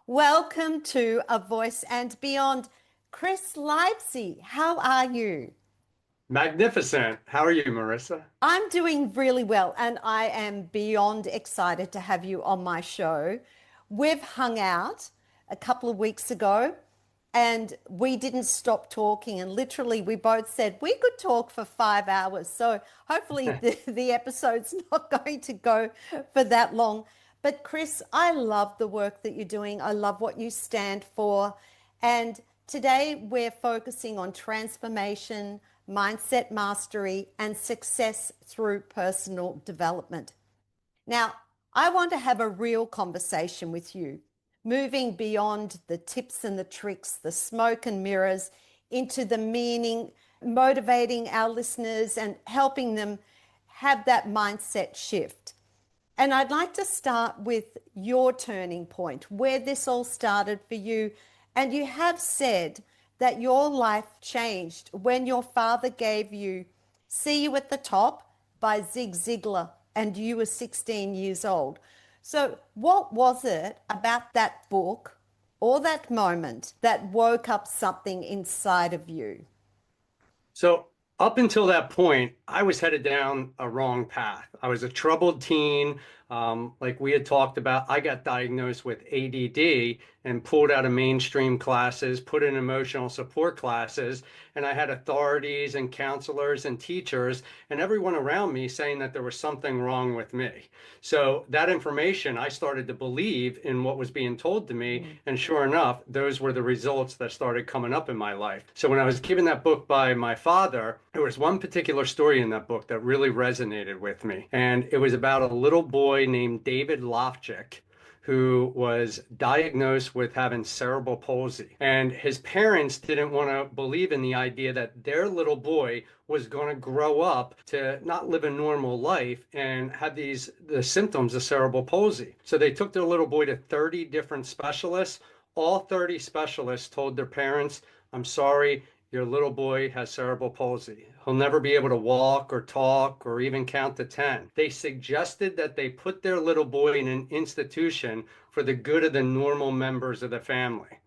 Welcome to A Voice and Beyond. Chris Livezey, how are you? Magnificent. How are you, Marissa? I'm doing really well, and I am beyond excited to have you on my show. We've hung out a couple of weeks ago and we didn't stop talking. And literally, we both said we could talk for 5 hours. So hopefully, the episode's not going to go for that long. But Chris, I love the work that you're doing. I love what you stand for. And today we're focusing on transformation, mindset mastery, and success through personal development. Now, I want to have a real conversation with you, moving beyond the tips and the tricks, the smoke and mirrors, into the meaning, motivating our listeners and helping them have that mindset shift. And I'd like to start with your turning point, where this all started for you. And you have said that your life changed when your father gave you See You at the Top by Ziglar and you were 16 years old. So, what was it about that book or that moment that woke up something inside of you? So, up until that point, I was headed down a wrong path. I was a troubled teen. Like we had talked about, I got diagnosed with ADD and pulled out of mainstream classes, put in emotional support classes, and I had authorities and counselors and teachers and everyone around me saying that there was something wrong with me. So that information, I started to believe in what was being told to me. And sure enough, those were the results that started coming up in my life. So when I was given that book by my father, there was one particular story in that book that really resonated with me. And it was about a little boy named David Lofchick who was diagnosed with having cerebral palsy. And his parents didn't want to believe in the idea that their little boy was going to grow up to not live a normal life and have the symptoms of cerebral palsy. So they took their little boy to 30 different specialists. All 30 specialists told their parents, "I'm sorry, your little boy has cerebral palsy. He'll never be able to walk or talk or even count to 10." They suggested that they put their little boy in an institution for the good of the normal members of the family.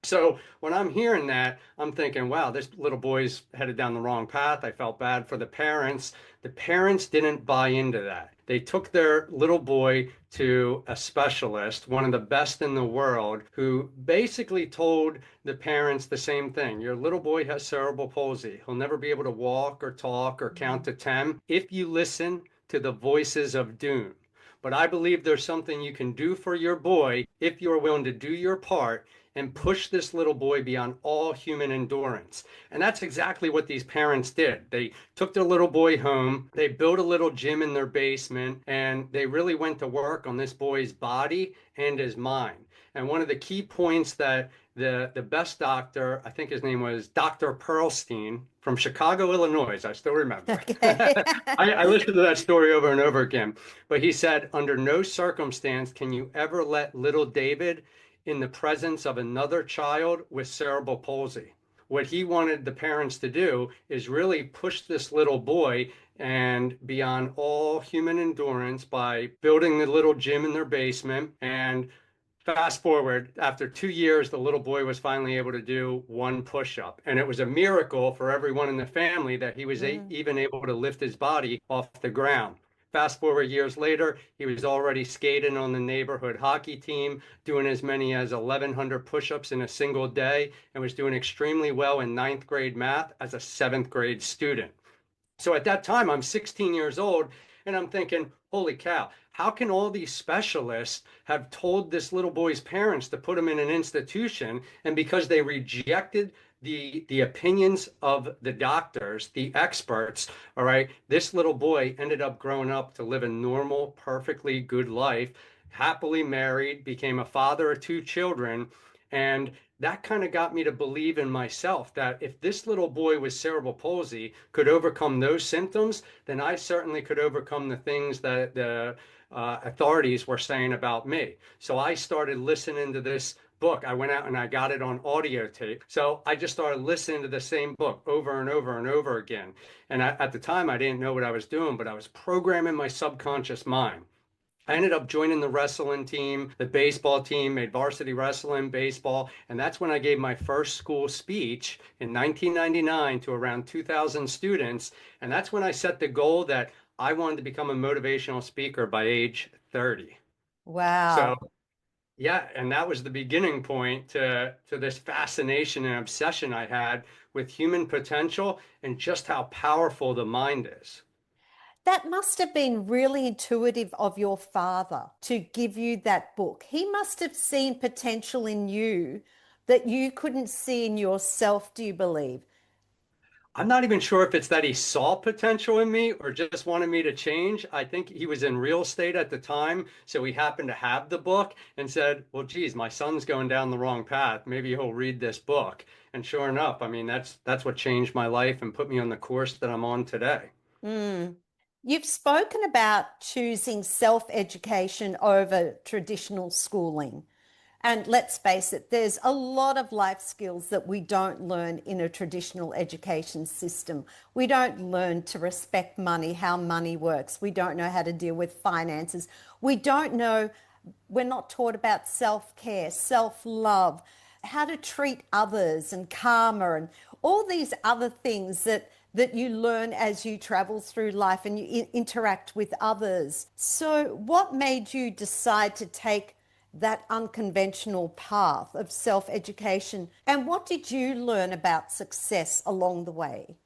So when I'm hearing that, I'm thinking, wow, this little boy's headed down the wrong path. I felt bad for the parents. The parents didn't buy into that. They took their little boy to a specialist, one of the best in the world, who basically told the parents the same thing. Your little boy has cerebral palsy. He'll never be able to walk or talk or count to 10 if you listen to the voices of doom. But I believe there's something you can do for your boy if you're willing to do your part and push this little boy beyond all human endurance. And that's exactly what these parents did. They took their little boy home, they built a little gym in their basement, and they really went to work on this boy's body and his mind. And one of the key points that the best doctor, I think his name was Dr. Pearlstein from Chicago, Illinois, I still remember. Okay. I listened to that story over and over again. But he said, under no circumstance can you ever let little David in the presence of another child with cerebral palsy. What he wanted the parents to do is really push this little boy and beyond all human endurance by building the little gym in their basement. And fast forward, after 2 years, the little boy was finally able to do one push-up. And it was a miracle for everyone in the family that he was even able to lift his body off the ground. Fast forward years later, he was already skating on the neighborhood hockey team, doing as many as 1,100 push-ups in a single day, and was doing extremely well in ninth grade math as a seventh grade student. So at that time, I'm 16 years old, and I'm thinking, holy cow, how can all these specialists have told this little boy's parents to put him in an institution? And because they rejected the opinions of the doctors, the experts, all right, this little boy ended up growing up to live a normal, perfectly good life, happily married, became a father of two children, and that kind of got me to believe in myself that if this little boy with cerebral palsy could overcome those symptoms, then I certainly could overcome the things that the authorities were saying about me. So I started listening to this book. I went out and I got it on audio tape. So I just started listening to the same book over and over and over again. And at the time, I didn't know what I was doing, but I was programming my subconscious mind. I ended up joining the wrestling team, the baseball team, made varsity wrestling, baseball, and that's when I gave my first school speech in 1999 to around 2,000 students. And that's when I set the goal that I wanted to become a motivational speaker by age 30. So, Wow. yeah, and that was the beginning point to this fascination and obsession I had with human potential and just how powerful the mind is. That must have been really intuitive of your father to give you that book. He must have seen potential in you that you couldn't see in yourself, do you believe? I'm not even sure if it's that he saw potential in me or just wanted me to change. I think he was in real estate at the time, so he happened to have the book and said, "Well, geez, my son's going down the wrong path. Maybe he'll read this book." And sure enough, I mean, that's what changed my life and put me on the course that I'm on today. Mm. You've spoken about choosing self-education over traditional schooling. And let's face it, there's a lot of life skills that we don't learn in a traditional education system. We don't learn to respect money, how money works. We don't know how to deal with finances. We don't know, we're not taught about self-care, self-love, how to treat others and karma and all these other things that you learn as you travel through life and you interact with others. So what made you decide to take that unconventional path of self-education? And what did you learn about success along the way?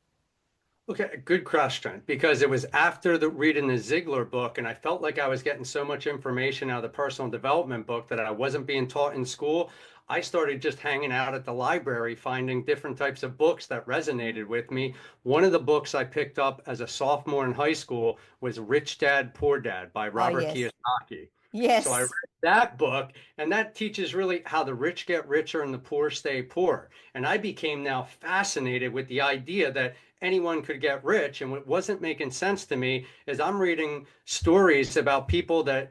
Okay, good question. Because it was after the reading the Ziglar book, and I felt like I was getting so much information out of the personal development book that I wasn't being taught in school. I started just hanging out at the library, finding different types of books that resonated with me. One of the books I picked up as a sophomore in high school was Rich Dad, Poor Dad by Oh, Robert yes. Kiyosaki. So I read Yes. that book, and that teaches really how the rich get richer and the poor stay poor. And I became now fascinated with the idea that anyone could get rich. And what wasn't making sense to me is I'm reading stories about people that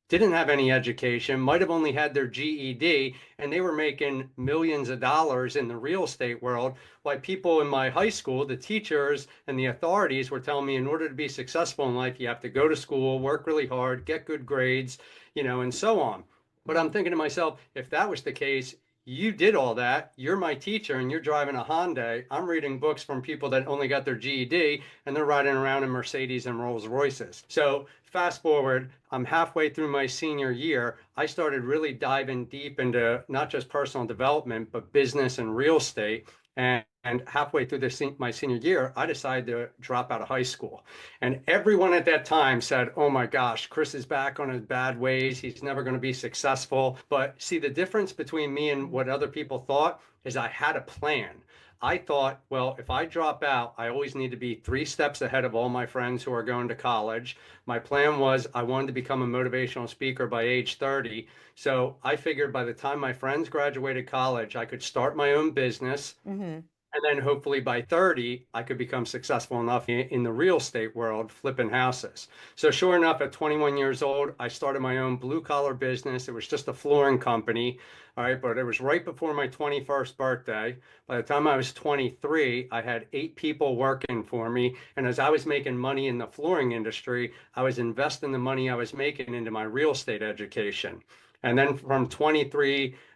didn't have any education, might have only had their GED, and they were making millions of dollars in the real estate world. While people in my high school, the teachers and the authorities were telling me in order to be successful in life, you have to go to school, work really hard, get good grades, and so on. But I'm thinking to myself, if that was the case, you did all that. You're my teacher and you're driving a Hyundai. I'm reading books from people that only got their GED and they're riding around in Mercedes and Rolls Royces. So fast forward, I'm halfway through my senior year. I started really diving deep into not just personal development, but business and real estate. And halfway through my senior year, I decided to drop out of high school. And everyone at that time said, "Oh my gosh, Chris is back on his bad ways. He's never going to be successful." But see, the difference between me and what other people thought is I had a plan. I thought, well, if I drop out, I always need to be 3 steps ahead of all my friends who are going to college. My plan was I wanted to become a motivational speaker by age 30. So I figured by the time my friends graduated college, I could start my own business. Mm-hmm. And then hopefully by 30, I could become successful enough in the real estate world, flipping houses. So sure enough, at 21 years old, I started my own blue collar business. It was just a flooring company. All right. But it was right before my 21st birthday. By the time I was 23, I had 8 people working for me. And as I was making money in the flooring industry, I was investing the money I was making into my real estate education. And then from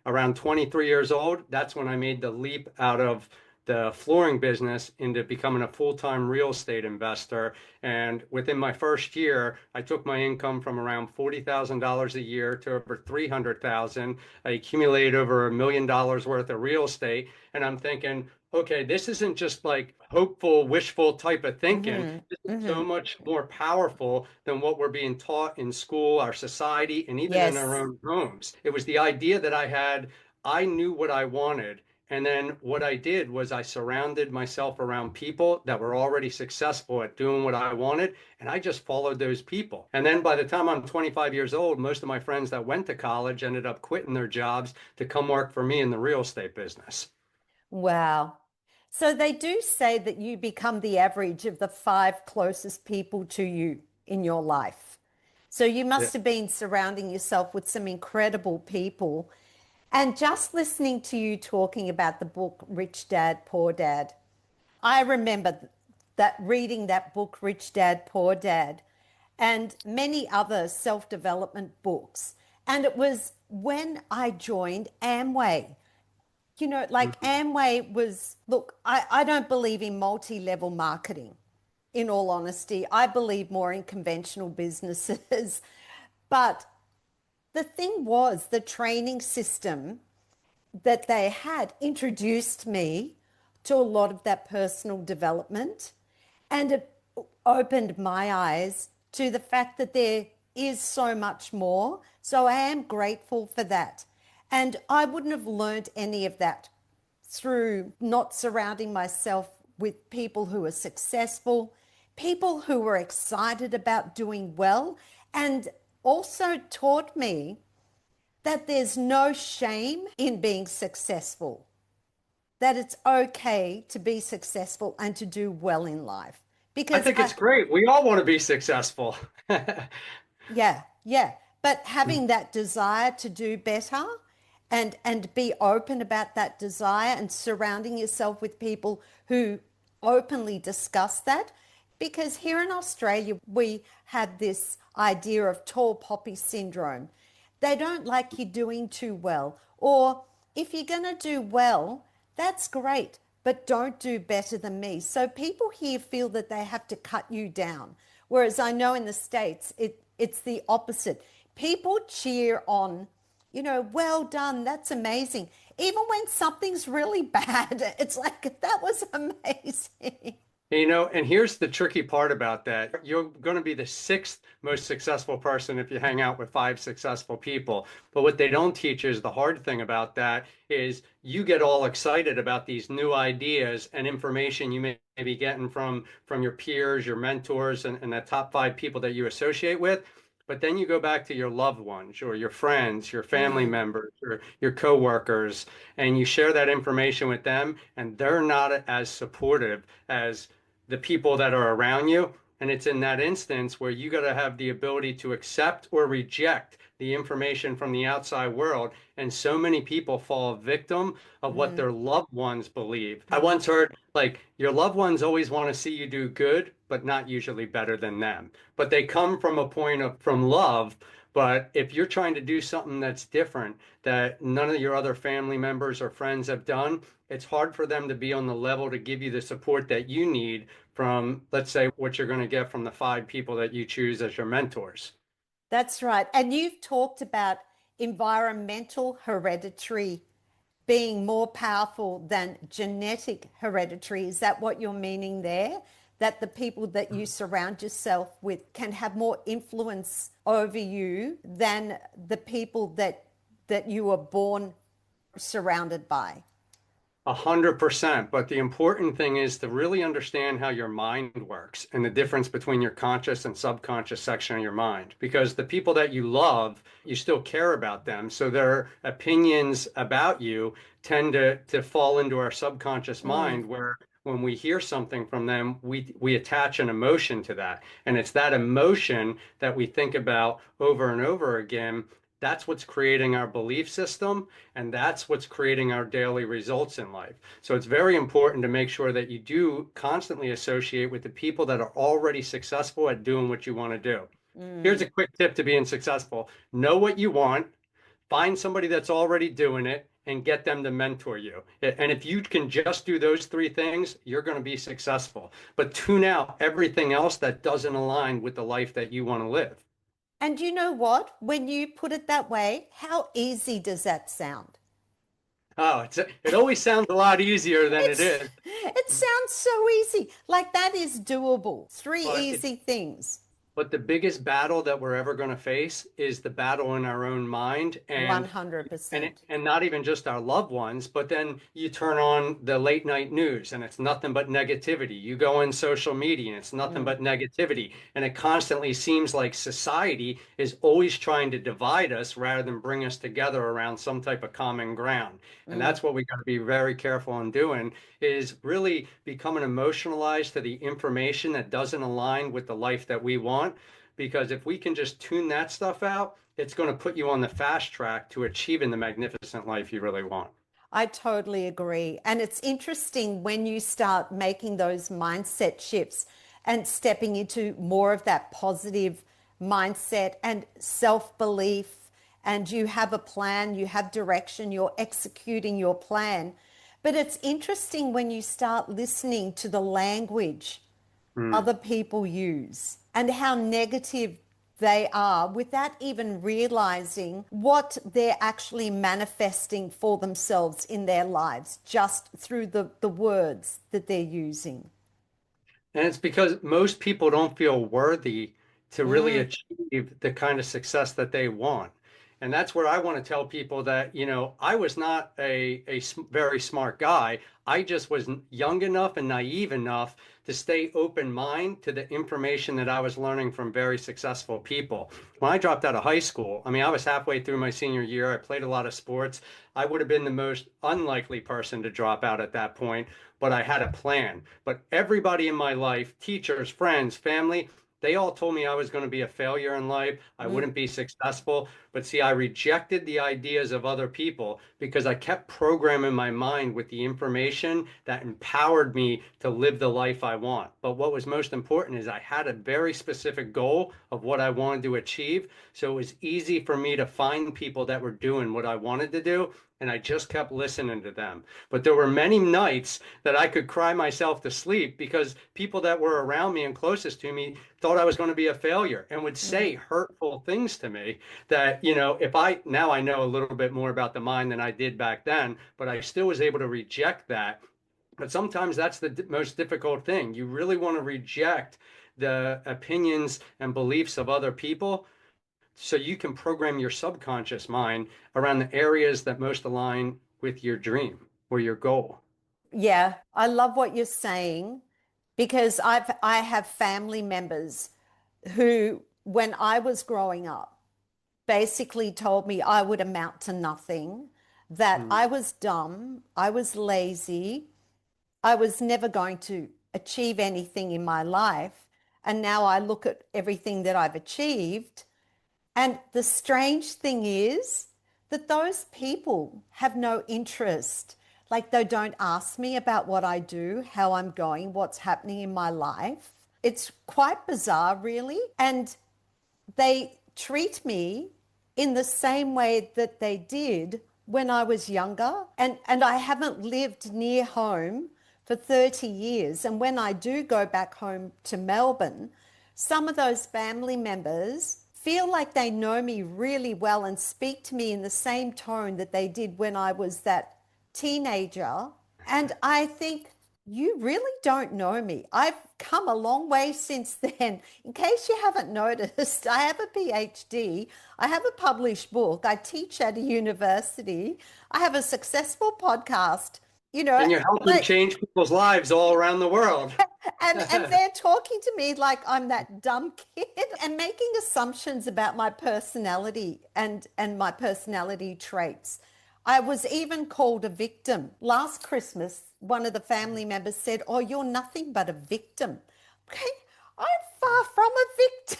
around 23 years old, that's when I made the leap out of the flooring business into becoming a full-time real estate investor. And within my first year, I took my income from around $40,000 a year to over 300,000. I accumulated over $1 million worth of real estate. And I'm thinking, okay, this isn't just like hopeful, wishful type of thinking. Mm-hmm. This is so Mm-hmm. much more powerful than what we're being taught in school, our society, and even in our Yes. own homes. It was the idea that I knew what I wanted. And then what I did was I surrounded myself around people that were already successful at doing what I wanted, and I just followed those people. And then by the time I'm 25 years old, most of my friends that went to college ended up quitting their jobs to come work for me in the real estate business. Wow. So they do say that you become the average of the five closest people to you in your life. So you Yeah. must have been surrounding yourself with some incredible people. And just listening to you talking about the book Rich Dad, Poor Dad, I remember that reading that book, Rich Dad, Poor Dad. and many other self-development books. And it was when I joined Amway. You know, like Mhm. Amway was, look, I don't believe in multi-level marketing, in all honesty. I believe more in conventional businesses. But the thing was, the training system that they had introduced me to a lot of that personal development. And it opened my eyes to the fact that there is so much more. So I am grateful for that. And I wouldn't have learned any of that through not surrounding myself with people who are successful, people who were excited about doing well, and also taught me that there's no shame in being successful, that it's okay to be successful and to do well in life. I Because think it's great. We all want to be successful. yeah, yeah. But having that desire to do better and be open about that desire and surrounding yourself with people who openly discuss that. Because here in Australia, we have this idea of tall poppy syndrome. They don't like you doing too well. Or if you're going to do well, that's great, but don't do better than me. So people here feel that they have to cut you down. Whereas I know in the States, it's the opposite. People cheer on, you know, well done, that's amazing. Even when something's really bad, it's like, that was amazing. And here's the tricky part about that. You're going to be the sixth most successful person if you hang out with five successful people. But what they don't teach is the hard thing about that is you get all excited about these new ideas and information you may be getting from your peers, your mentors, and that top five people that you associate with. But then you go back to your loved ones or your friends, your family members, or your coworkers, and you share that information with them, and they're not as supportive as the people that are around you. And it's in that instance where you got to have the ability to accept or reject the information from the outside world. And so many people fall victim of what their loved ones believe. I once heard, like, your loved ones always want to see you do good, but not usually better than them. But they come from a point of from love. But if you're trying to do something that's different, that none of your other family members or friends have done, it's hard for them to be on the level to give you the support that you need from, let's say, what you're going to get from the five people that you choose as your mentors. That's right. And you've talked about environmental hereditary being more powerful than genetic hereditary. Is that what you're meaning there? That the people that you surround yourself with can have more influence over you than the people that you were born surrounded by. 100%. But the important thing is to really understand how your mind works and the difference between your conscious and subconscious section of your mind. Because the people that you love, you still care about them. So their opinions about you tend to fall into our subconscious mind where when we hear something from them, we attach an emotion to that. And it's that emotion that we think about over and over again. That's what's creating our belief system, and that's what's creating our daily results in life. So it's very important to make sure that you do constantly associate with the people that are already successful at doing what you want to do. Here's a quick tip to being successful. Know what you want, find somebody that's already doing it, and get them to mentor you. And if you can just do those three things, you're going to be successful. But tune out everything else that doesn't align with the life that you want to live. And you know what? When you put it that way, how easy does that sound? Oh, it always sounds a lot easier than it It's is. it sounds so easy. Like that is doable. Three But easy things. But the biggest battle that we're ever going to face is the battle in our own mind and 100%. and not even just our loved ones, but then you turn on the late night news and it's nothing but negativity. You go in social media and it's nothing but negativity. And it constantly seems like society is always trying to divide us rather than bring us together around some type of common ground. And that's what we got to be very careful in doing is really becoming emotionalized to the information that doesn't align with the life that we want. Because if we can just tune that stuff out, it's going to put you on the fast track to achieving the magnificent life you really want. I totally agree. And it's interesting when you start making those mindset shifts and stepping into more of that positive mindset and self-belief, and you have a plan, you have direction, you're executing your plan. But it's interesting when you start listening to the language Mm. other people use and how negative they are without even realizing what they're actually manifesting for themselves in their lives just through the words that they're using. And it's because most people don't feel worthy to really Mm, achieve the kind of success that they want. And that's where I want to tell people that, I was not very smart guy. I just was young enough and naive enough to stay open mind to the information that I was learning from very successful people. When I dropped out of high school, I mean, I was halfway through my senior year. I played a lot of sports. I would have been the most unlikely person to drop out at that point, but I had a plan. But everybody in my life, teachers, friends, family, they all told me I was going to be a failure in life. I mm, wouldn't be successful. But see, I rejected the ideas of other people because I kept programming my mind with the information that empowered me to live the life I want. But what was most important is I had a very specific goal of what I wanted to achieve. So it was easy for me to find people that were doing what I wanted to do. And I just kept listening to them. But there were many nights that I could cry myself to sleep because people that were around me and closest to me thought I was going to be a failure and would mm. say hurtful things to me that, if now I know a little bit more about the mind than I did back then, but I still was able to reject that. But sometimes that's the most difficult thing. You really want to reject the opinions and beliefs of other people so you can program your subconscious mind around the areas that most align with your dream or your goal. Yeah, I love what you're saying because I have family members who, when I was growing up, basically told me I would amount to nothing, that Mm. I was dumb, I was lazy, I was never going to achieve anything in my life. And now I look at everything that I've achieved. And the strange thing is that those people have no interest. Like they don't ask me about what I do, how I'm going, what's happening in my life. It's quite bizarre, really. And they treat me in the same way that they did when I was younger. And I haven't lived near home for 30 years. And when I do go back home to Melbourne, some of those family members feel like they know me really well and speak to me in the same tone that they did when I was that teenager. And I think, you really don't know me. I've come a long way since then. In case you haven't noticed, I have a PhD. I have a published book. I teach at a university. I have a successful podcast, you know, And you're helping like, change people's lives all around the world. and they're talking to me like I'm that dumb kid and making assumptions about my personality and my personality traits. I was even called a victim. Last Christmas, one of the family members said, "Oh, you're nothing but a victim." Okay, I'm far from a victim.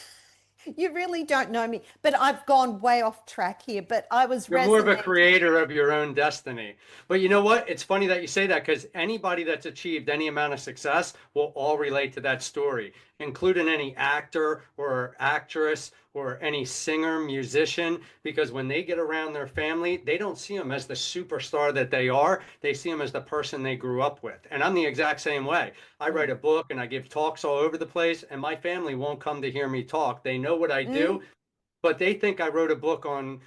You really don't know me, but I've gone way off track here. But I was You're more of a resonating. creator of your own destiny. But you know what? It's funny that you say that because anybody that's achieved any amount of success will all relate to that story, including any actor or actress or any singer, musician, because when they get around their family, they don't see them as the superstar that they are. They see them as the person they grew up with. And I'm the exact same way. I write Mm, a book and I give talks all over the place, and my family won't come to hear me talk. They know what I mm, do, but they think I wrote a book on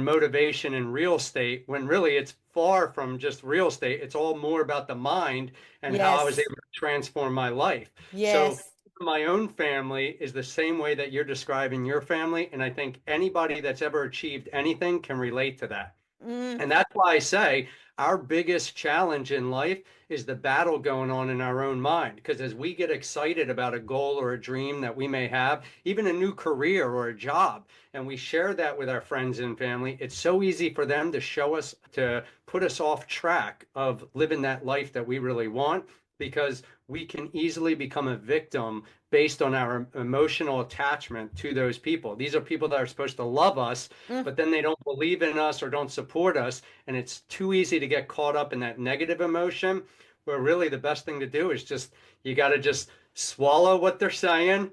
motivation and real estate when really it's far from just real estate. It's all more about the mind and how I was yes, able to transform my life. So yes. my own family is the same way that you're describing your family, and I think anybody that's ever achieved anything can relate to that. Mm, And that's why I say our biggest challenge in life is the battle going on in our own mind. Because as we get excited about a goal or a dream that we may have, even a new career or a job, and we share that with our friends and family, it's so easy for them to show us, to put us off track of living that life that we really want. Because we can easily become a victim based on our emotional attachment to those people. These are people that are supposed to love us, mm. but then they don't believe in us or don't support us. And it's too easy to get caught up in that negative emotion, where really the best thing to do is just, you got to just swallow what they're saying,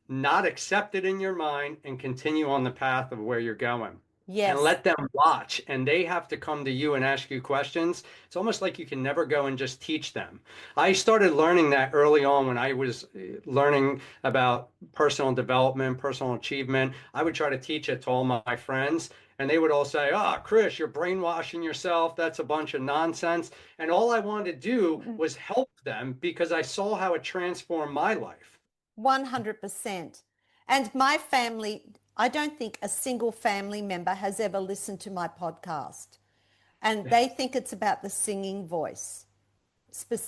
not accept it in your mind and continue on the path of where you're going. And Yes. let them watch, and they have to come to you and ask you questions. It's almost like you can never go and just teach them. I started learning that early on when I was learning about personal development, personal achievement. I would try to teach it to all my friends, and they would all say, "Oh, Chris, you're brainwashing yourself. That's a bunch of nonsense." And all I wanted to do was help them because I saw how it transformed my life. 100%. And my family, I don't think a single family member has ever listened to my podcast. And they think it's about the singing voice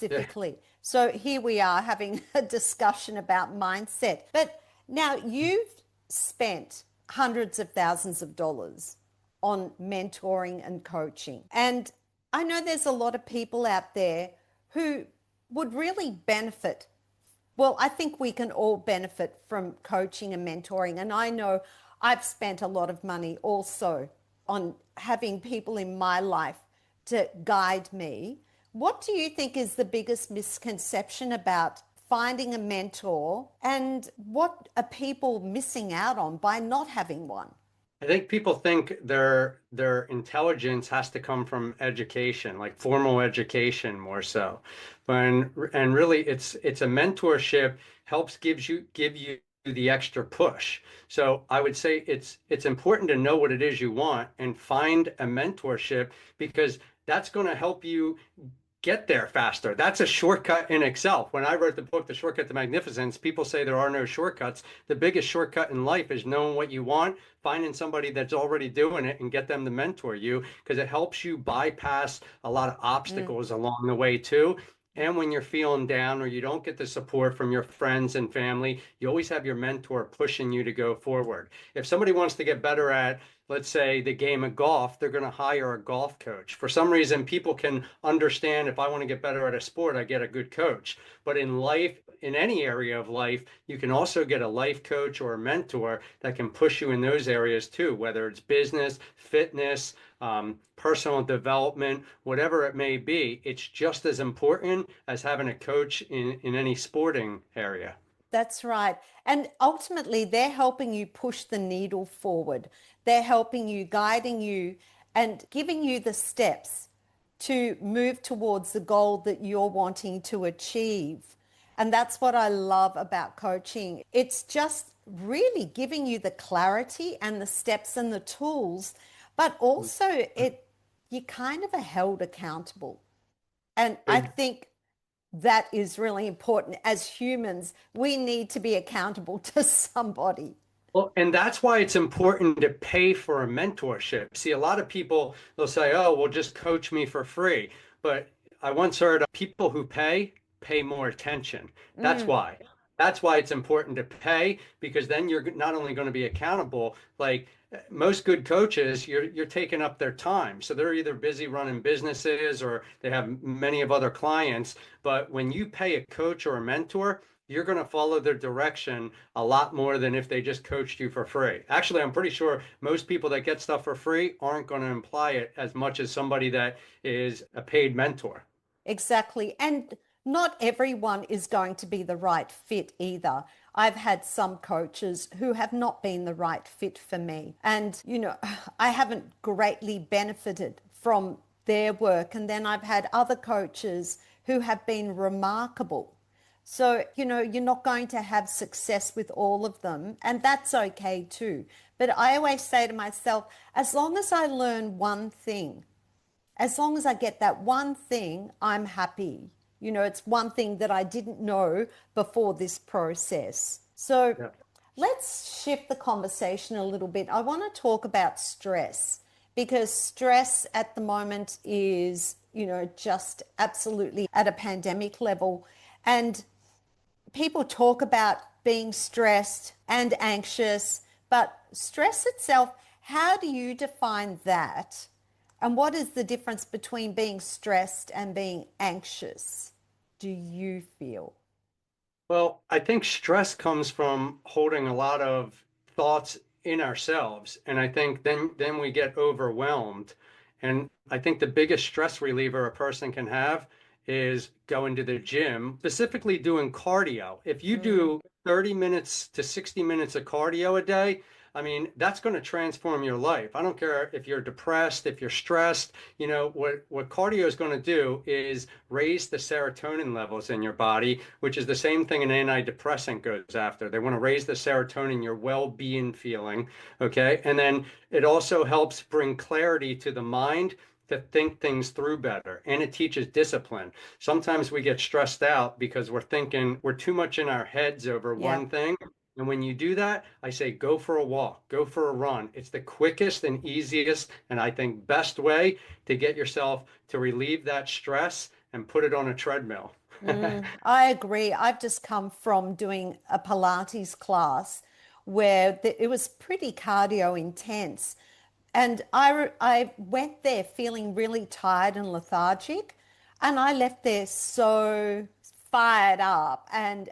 Yeah. specifically. So here we are having a discussion about mindset. But now you've spent hundreds of thousands of dollars on mentoring and coaching. And I know there's a lot of people out there who would really benefit. Well, I think we can all benefit from coaching and mentoring. And I know I've spent a lot of money also on having people in my life to guide me. What do you think is the biggest misconception about finding a mentor, and what are people missing out on by not having one? I think people think their intelligence has to come from education, like formal education more so. And really it's a mentorship helps give you the extra push. So I would say it's important to know what it is you want and find a mentorship because that's going to help you get there faster. That's a shortcut in itself. When I wrote the book, The Shortcut to Magnificence, people say there are no shortcuts. The biggest shortcut in life is knowing what you want, finding somebody that's already doing it and get them to mentor you because it helps you bypass a lot of obstacles along the way too. And when you're feeling down or you don't get the support from your friends and family, you always have your mentor pushing you to go forward. If somebody wants to get better at, let's say, the game of golf, they're going to hire a golf coach. For some reason, people can understand if I want to get better at a sport, I get a good coach. But in life, in any area of life, you can also get a life coach or a mentor that can push you in those areas too, whether it's business, fitness, personal development, whatever it may be. It's just as important as having a coach in any sporting area. That's right. And ultimately, they're helping you push the needle forward. They're helping you, guiding you, and giving you the steps to move towards the goal that you're wanting to achieve. And that's what I love about coaching. It's just really giving you the clarity and the steps and the tools, but also you kind of are held accountable. And I think that is really important. As humans, we need to be accountable to somebody. Well, and that's why it's important to pay for a mentorship. See, a lot of people, they'll say, oh, well, just coach me for free. But I once heard people who pay more attention. That's Mm, why. That's why it's important to pay because then you're not only going to be accountable, like most good coaches, you're taking up their time. So they're either busy running businesses or they have many of other clients. But when you pay a coach or a mentor, you're going to follow their direction a lot more than if they just coached you for free. Actually, I'm pretty sure most people that get stuff for free aren't going to imply it as much as somebody that is a paid mentor. exactly. And not everyone is going to be the right fit either. I've had some coaches who have not been the right fit for me. And, I haven't greatly benefited from their work. And then I've had other coaches who have been remarkable. So, you're not going to have success with all of them, and that's okay too. But I always say to myself, as long as I learn one thing, as long as I get that one thing, I'm happy. It's one thing that I didn't know before this process. So Yeah. let's shift the conversation a little bit. I want to talk about stress because stress at the moment is, just absolutely at a pandemic level. And people talk about being stressed and anxious, but stress itself, how do you define that? And what is the difference between being stressed and being anxious, do you feel? Well, I think stress comes from holding a lot of thoughts in ourselves. And I think then we get overwhelmed. And I think the biggest stress reliever a person can have is going to the gym, specifically doing cardio. If you Mm, do 30 minutes to 60 minutes of cardio a day, I mean, that's going to transform your life. I don't care if you're depressed, if you're stressed, what cardio is going to do is raise the serotonin levels in your body, which is the same thing an antidepressant goes after. They want to raise the serotonin, your well-being feeling, okay? And then it also helps bring clarity to the mind to think things through better. And it teaches discipline. Sometimes we get stressed out because we're too much in our heads over Yeah. one thing. And when you do that, I say go for a walk, go for a run. It's the quickest and easiest, and I think best way to get yourself to relieve that stress and put it on a treadmill. I agree. I've just come from doing a Pilates class where it was pretty cardio intense. And I went there feeling really tired and lethargic. And I left there so fired up and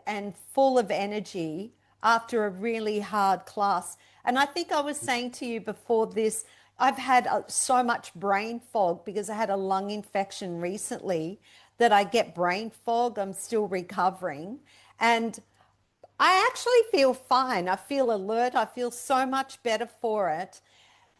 full of energy after a really hard class. And I think I was saying to you before this, I've had so much brain fog because I had a lung infection recently that I get brain fog. I'm still recovering. And I actually feel fine. I feel alert. I feel so much better for it.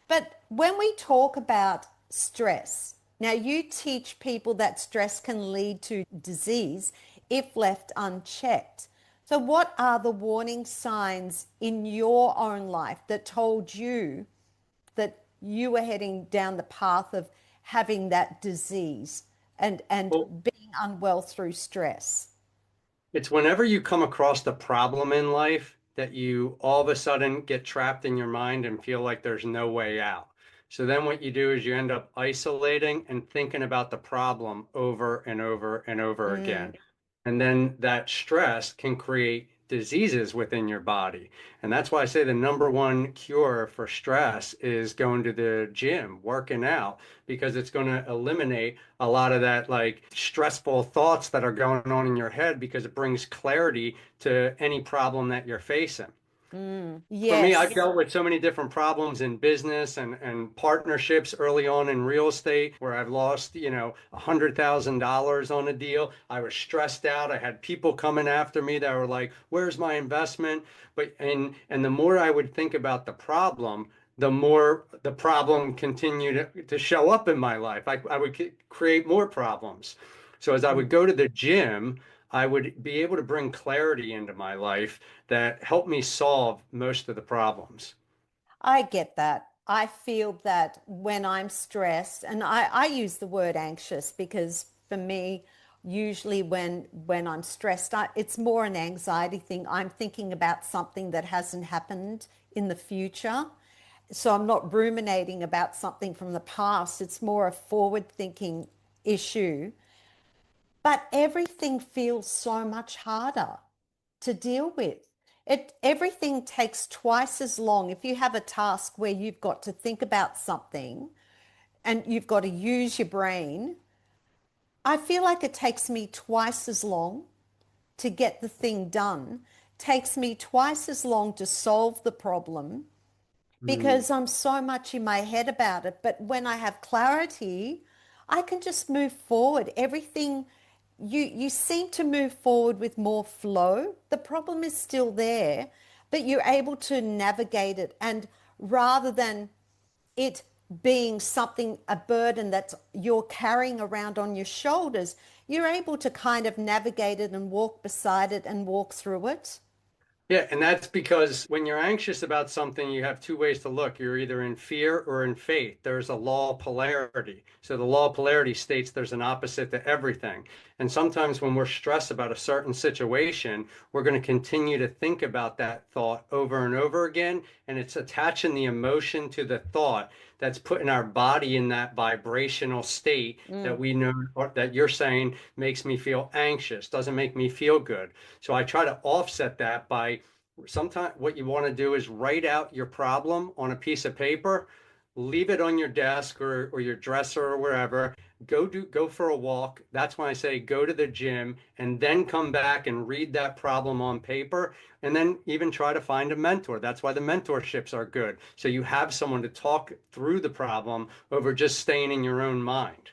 But when we talk about stress, now you teach people that stress can lead to disease if left unchecked. So, what are the warning signs in your own life that told you that you were heading down the path of having that disease and Well, being unwell through stress? it's whenever you come across the problem in life that you all of a sudden get trapped in your mind and feel like there's no way out. So then what you do is you end up isolating and thinking about the problem over and over and over Mm, again. And then that stress can create diseases within your body. And that's why I say the number one cure for stress is going to the gym, working out, because it's going to eliminate a lot of that like stressful thoughts that are going on in your head because it brings clarity to any problem that you're facing. For me, I've yes. dealt with so many different problems in business and partnerships early on in real estate where I've lost, $100,000 on a deal. I was stressed out. I had people coming after me that were like, "Where's my investment?" And the more I would think about the problem, the more the problem continued to show up in my life. I would create more problems. So as I would go to the gym, I would be able to bring clarity into my life that helped me solve most of the problems. I get that. I feel that when I'm stressed, and I use the word anxious because for me, usually when I'm stressed, it's more an anxiety thing. I'm thinking about something that hasn't happened in the future. So I'm not ruminating about something from the past. It's more a forward thinking issue. But everything feels so much harder to deal with. Everything takes twice as long. If you have a task where you've got to think about something and you've got to use your brain, I feel like it takes me twice as long to get the thing done, takes me twice as long to solve the problem Mm. because I'm so much in my head about it. But when I have clarity, I can just move forward. Everything you seem to move forward with more flow. The problem is still there, but you're able to navigate it. And rather than it being something, a burden that you're carrying around on your shoulders, you're able to kind of navigate it and walk beside it and walk through it. Yeah, and that's because when you're anxious about something, you have two ways to look. You're either in fear or in faith. There's a law of polarity. So the law of polarity states there's an opposite to everything. And sometimes when we're stressed about a certain situation, we're going to continue to think about that thought over and over again. And it's attaching the emotion to the thought that's putting our body in that vibrational state that Mm. we know, or that you're saying makes me feel anxious, doesn't make me feel good. So I try to offset that by sometimes what you want to do is write out your problem on a piece of paper, leave it on your desk or your dresser or wherever. Go for a walk. That's when I say go to the gym and then come back and read that problem on paper and then even try to find a mentor. That's why the mentorships are good. So you have someone to talk through the problem over just staying in your own mind.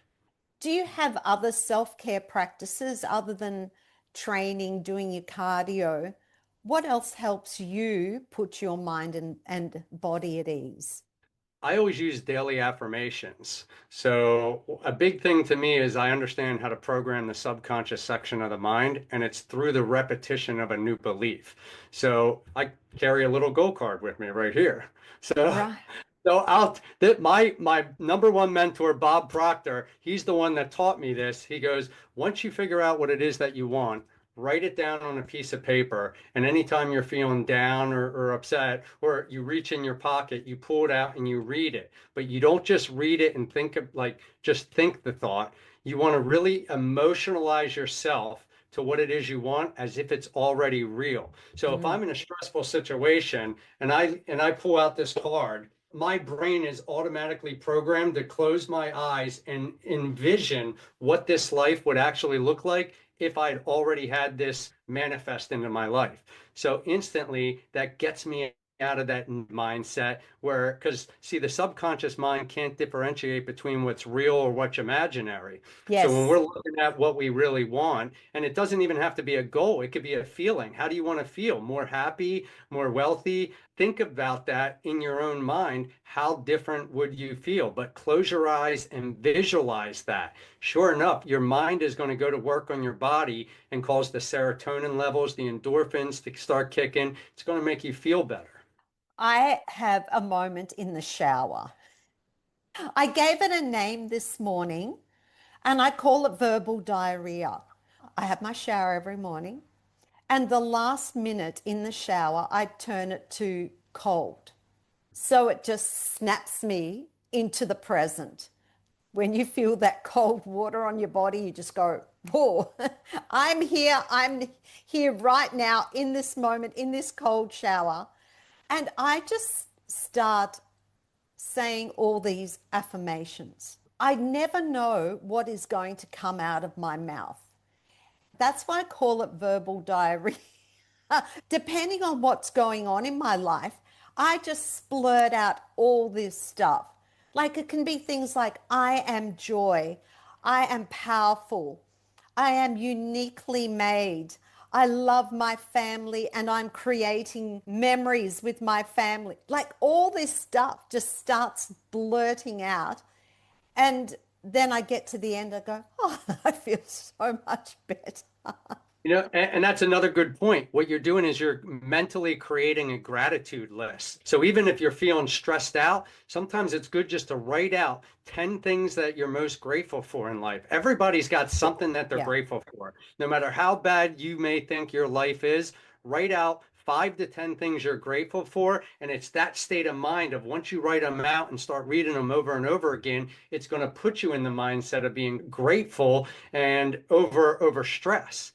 Do you have other self-care practices other than training, doing your cardio? What else helps you put your mind and body at ease? I always use daily affirmations. So, a big thing to me is I understand how to program the subconscious section of the mind, and it's through the repetition of a new belief. So, I carry a little go card with me right here. So, Right. so I'll that my number one mentor, Bob Proctor, he's the one that taught me this. He goes, once you figure out what it is that you want, write it down on a piece of paper. And anytime you're feeling down or upset, or you reach in your pocket, you pull it out and you read it. But you don't just read it and think of like just think the thought. You want to really emotionalize yourself to what it is you want as if it's already real. So if Mm. I'm in a stressful situation and I pull out this card, my brain is automatically programmed to close my eyes and envision what this life would actually look like if I'd already had this manifest into my life. So instantly that gets me out of that mindset where, because see, the subconscious mind can't differentiate between what's real or what's imaginary. So when Yes. we're looking at what we really want, and it doesn't even have to be a goal, it could be a feeling. How do you want to feel? More happy, more wealthy? Think about that in your own mind. How different would you feel? But close your eyes and visualize that. Sure enough, your mind is going to go to work on your body and cause the serotonin levels, the endorphins to start kicking. It's going to make you feel better. I have a moment in the shower. I gave it a name this morning and I call it verbal diarrhea. I have my shower every morning, and the last minute in the shower, I turn it to cold. So it just snaps me into the present. When you feel that cold water on your body, you just go, whoa, I'm here right now in this moment, in this cold shower. And I just start saying all these affirmations. I never know what is going to come out of my mouth. That's why I call it verbal diarrhea. Depending on what's going on in my life, I just splurt out all this stuff. Like it can be things like, I am joy, I am powerful, I am uniquely made, I love my family and I'm creating memories with my family. Like all this stuff just starts blurting out. And then I get to the end, I go, oh, I feel so much better. And that's another good point. What you're doing is you're mentally creating a gratitude list. So even if you're feeling stressed out, sometimes it's good just to write out 10 things that you're most grateful for in life. Everybody's got something that they're Yeah. grateful for. No matter how bad you may think your life is, write out 5 to 10 things you're grateful for. And it's that state of mind of once you write them out and start reading them over and over again, it's going to put you in the mindset of being grateful and over stress.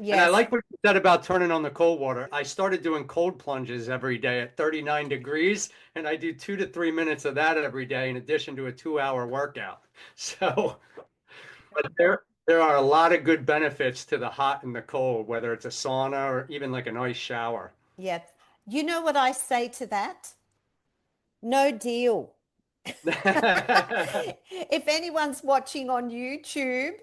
And I Yes. like what you said about turning on the cold water. I started doing cold plunges every day at 39 degrees, and I do 2 to 3 minutes of that every day in addition to a 2 hour workout. So, but there are a lot of good benefits to the hot and the cold, whether it's a sauna or even like an ice shower. Yeah. You know what I say to that? No deal. If anyone's watching on YouTube,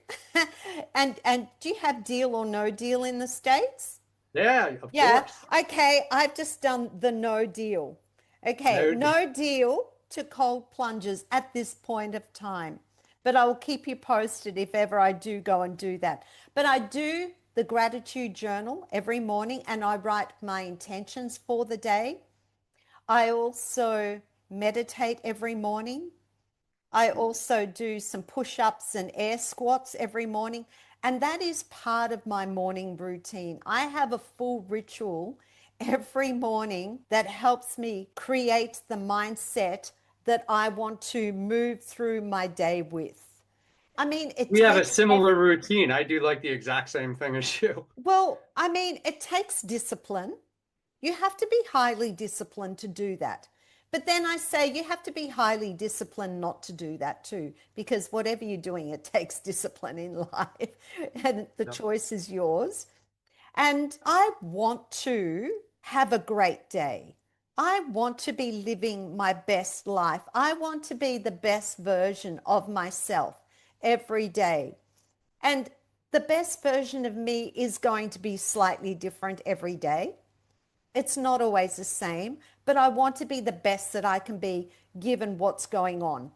and do you have deal or no deal in the States? Yeah, of Yeah. course. Okay, I've just done the no deal. Okay, No, no deal to cold plunges at this point of time. But I will keep you posted if ever I do go and do that. But I do the gratitude journal every morning and I write my intentions for the day. I also meditate every morning. I also do some push-ups and air squats every morning, and that is part of my morning routine. I have a full ritual every morning that helps me create the mindset that I want to move through my day with. I mean, it we have a takes similar routine. I do like the exact same thing as you. it takes discipline. You have to be highly disciplined to do that. But then I say you have to be highly disciplined not to do that too, because whatever you're doing, it takes discipline in life and the Yep. choice is yours. And I want to have a great day. I want to be living my best life. I want to be the best version of myself every day. And the best version of me is going to be slightly different every day. It's not always the same, but I want to be the best that I can be given what's going on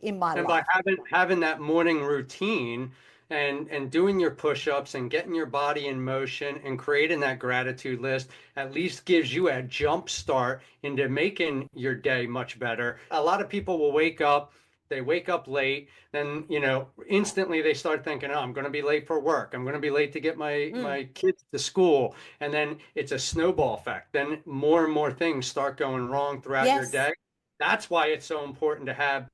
in my And by life. having that morning routine and doing your push-ups and getting your body in motion and creating that gratitude list at least gives you a jump start into making your day much better. A lot of people will they wake up late, then, instantly they start thinking, oh, I'm going to be late for work. I'm going to be late to get Mm. my kids to school. And then it's a snowball effect. Then more and more things start going wrong throughout your Yes. day. That's why it's so important to have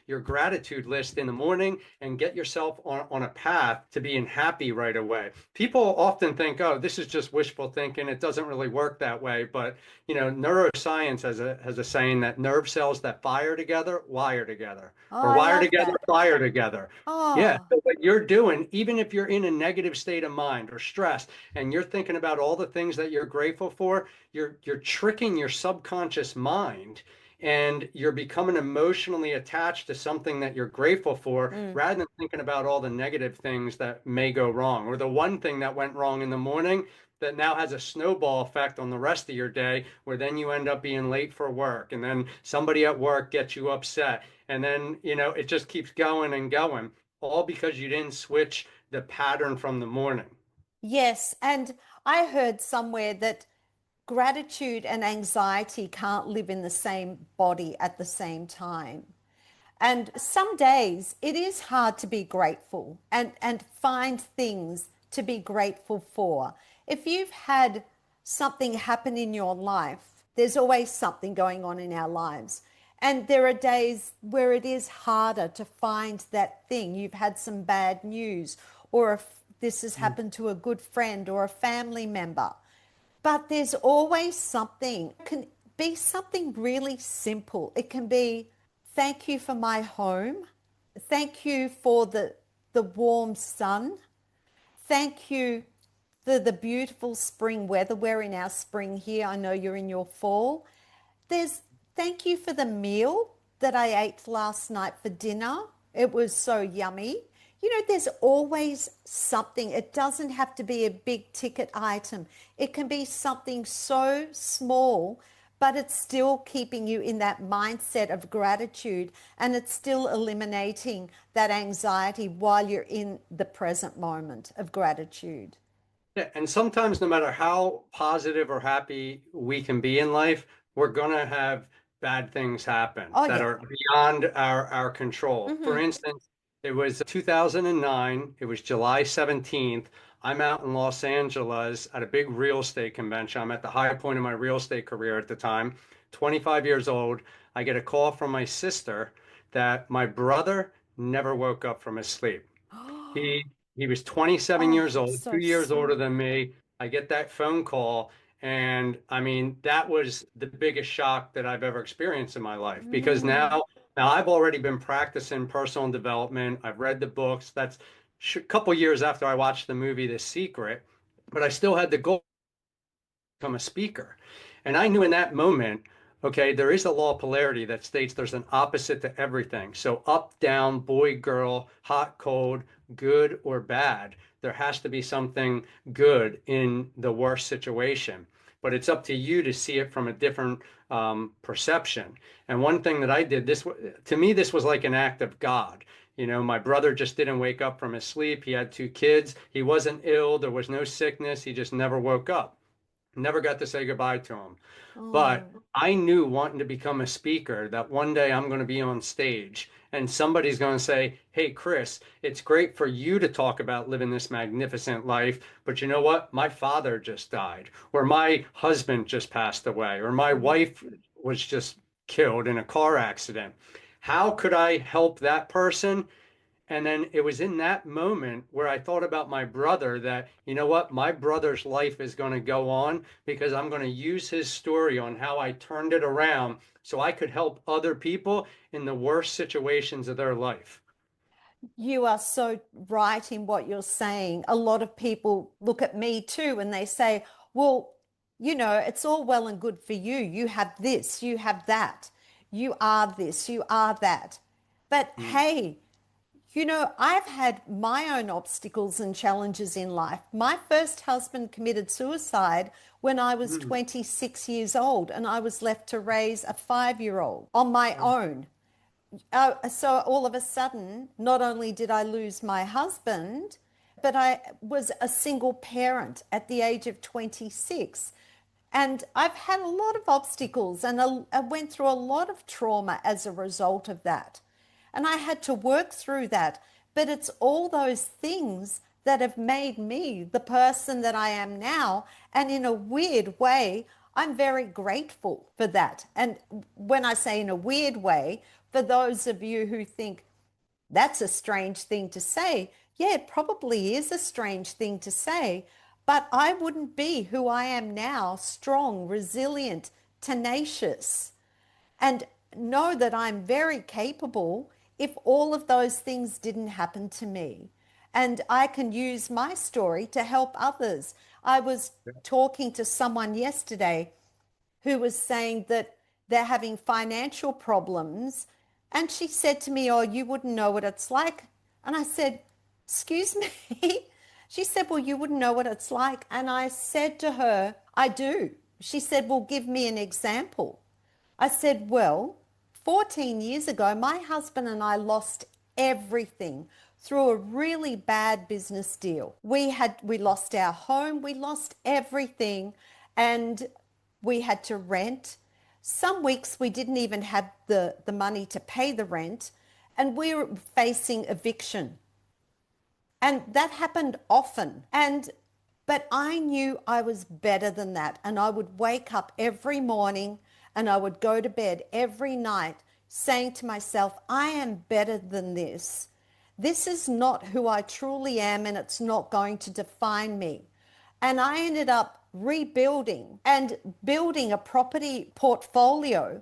your gratitude list in the morning and get yourself on a path to being happy right away. People often think, oh, this is just wishful thinking. It doesn't really work that way. But, neuroscience has a saying that nerve cells that fire together, wire together, Oh, or I wire love together, that. fire together. Yeah. Oh, So what you're doing, even if you're in a negative state of mind or stress, and you're thinking about all the things that you're grateful for, you're tricking your subconscious mind and you're becoming emotionally attached to something that you're grateful for mm. rather than thinking about all the negative things that may go wrong or the one thing that went wrong in the morning that now has a snowball effect on the rest of your day where then you end up being late for work and then somebody at work gets you upset and then it just keeps going and going all because you didn't switch the pattern from the morning. Yes. And I heard somewhere that gratitude and anxiety can't live in the same body at the same time. And some days it is hard to be grateful and find things to be grateful for. If you've had something happen in your life, there's always something going on in our lives. And there are days where it is harder to find that thing. You've had some bad news, or if this has happened to a good friend or a family member. But there's always something. It can be something really simple. It can be, thank you for my home. Thank you for the warm sun. Thank you for the beautiful spring weather. We're in our spring here. I know you're in your fall. There's thank you for the meal that I ate last night for dinner. It was so yummy. There's always something. It doesn't have to be a big ticket item. It can be something so small, but it's still keeping you in that mindset of gratitude and it's still eliminating that anxiety while you're in the present moment of gratitude. Yeah, and sometimes no matter how positive or happy we can be in life, we're gonna have bad things happen Oh, that yeah. are beyond our control. For Hmm. instance, it was 2009, it was July 17th. I'm out in Los Angeles at a big real estate convention. I'm at the high point of my real estate career at the time, 25 years old. I get a call from my sister that my brother never woke up from his sleep. He he was 27 Oh, years I'm old, so 2 years older sorry. than me. I get that phone call, and I mean that was the biggest shock that I've ever experienced in my life because Mm. now I've already been practicing personal development. I've read the books. That's a couple years after I watched the movie The Secret, but I still had the goal become a speaker. And I knew in that moment, okay, there is a law of polarity that states there's an opposite to everything. So up, down, boy, girl, hot, cold, good or bad. There has to be something good in the worst situation. But it's up to you to see it from a different perception. And one thing that I did, to me, this was like an act of God. My brother just didn't wake up from his sleep. He had two kids. He wasn't ill. There was no sickness. He just never woke up. Never got to say goodbye to him. But Oh. I knew wanting to become a speaker that one day I'm going to be on stage and somebody's going to say, hey, Chris, it's great for you to talk about living this magnificent life. But you know what? My father just died, or my husband just passed away, or my Mm. wife was just killed in a car accident. How could I help that person? And then it was in that moment where I thought about my brother that, you know what, my brother's life is going to go on because I'm going to use his story on how I turned it around so I could help other people in the worst situations of their life. You are so right in what you're saying. A lot of people look at me too and they say, well, it's all well and good for you. You have this, you have that. You are this, you are that. But Mm. hey, You know, I've had my own obstacles and challenges in life. My first husband committed suicide when I was Mm. 26 years old, and I was left to raise a 5-year old on my Wow. own. So all of a sudden, not only did I lose my husband, but I was a single parent at the age of 26. And I've had a lot of obstacles and I went through a lot of trauma as a result of that. And I had to work through that. But it's all those things that have made me the person that I am now. And in a weird way, I'm very grateful for that. And when I say in a weird way, for those of you who think that's a strange thing to say, yeah, it probably is a strange thing to say, but I wouldn't be who I am now, strong, resilient, tenacious, and know that I'm very capable if all of those things didn't happen to me. And I can use my story to help others. I was talking to someone yesterday who was saying that they're having financial problems. And she said to me, "Oh, you wouldn't know what it's like." And I said, "Excuse me?" She said, "Well, you wouldn't know what it's like." And I said to her, "I do." She said, "Well, give me an example." I said, "Well, 14 years ago, my husband and I lost everything through a really bad business deal. We lost our home, we lost everything, and we had to rent. Some weeks we didn't even have the money to pay the rent, and we were facing eviction. And that happened often. But I knew I was better than that. And I would wake up every morning and I would go to bed every night saying to myself, I am better than this. This is not who I truly am, and it's not going to define me. And I ended up rebuilding and building a property portfolio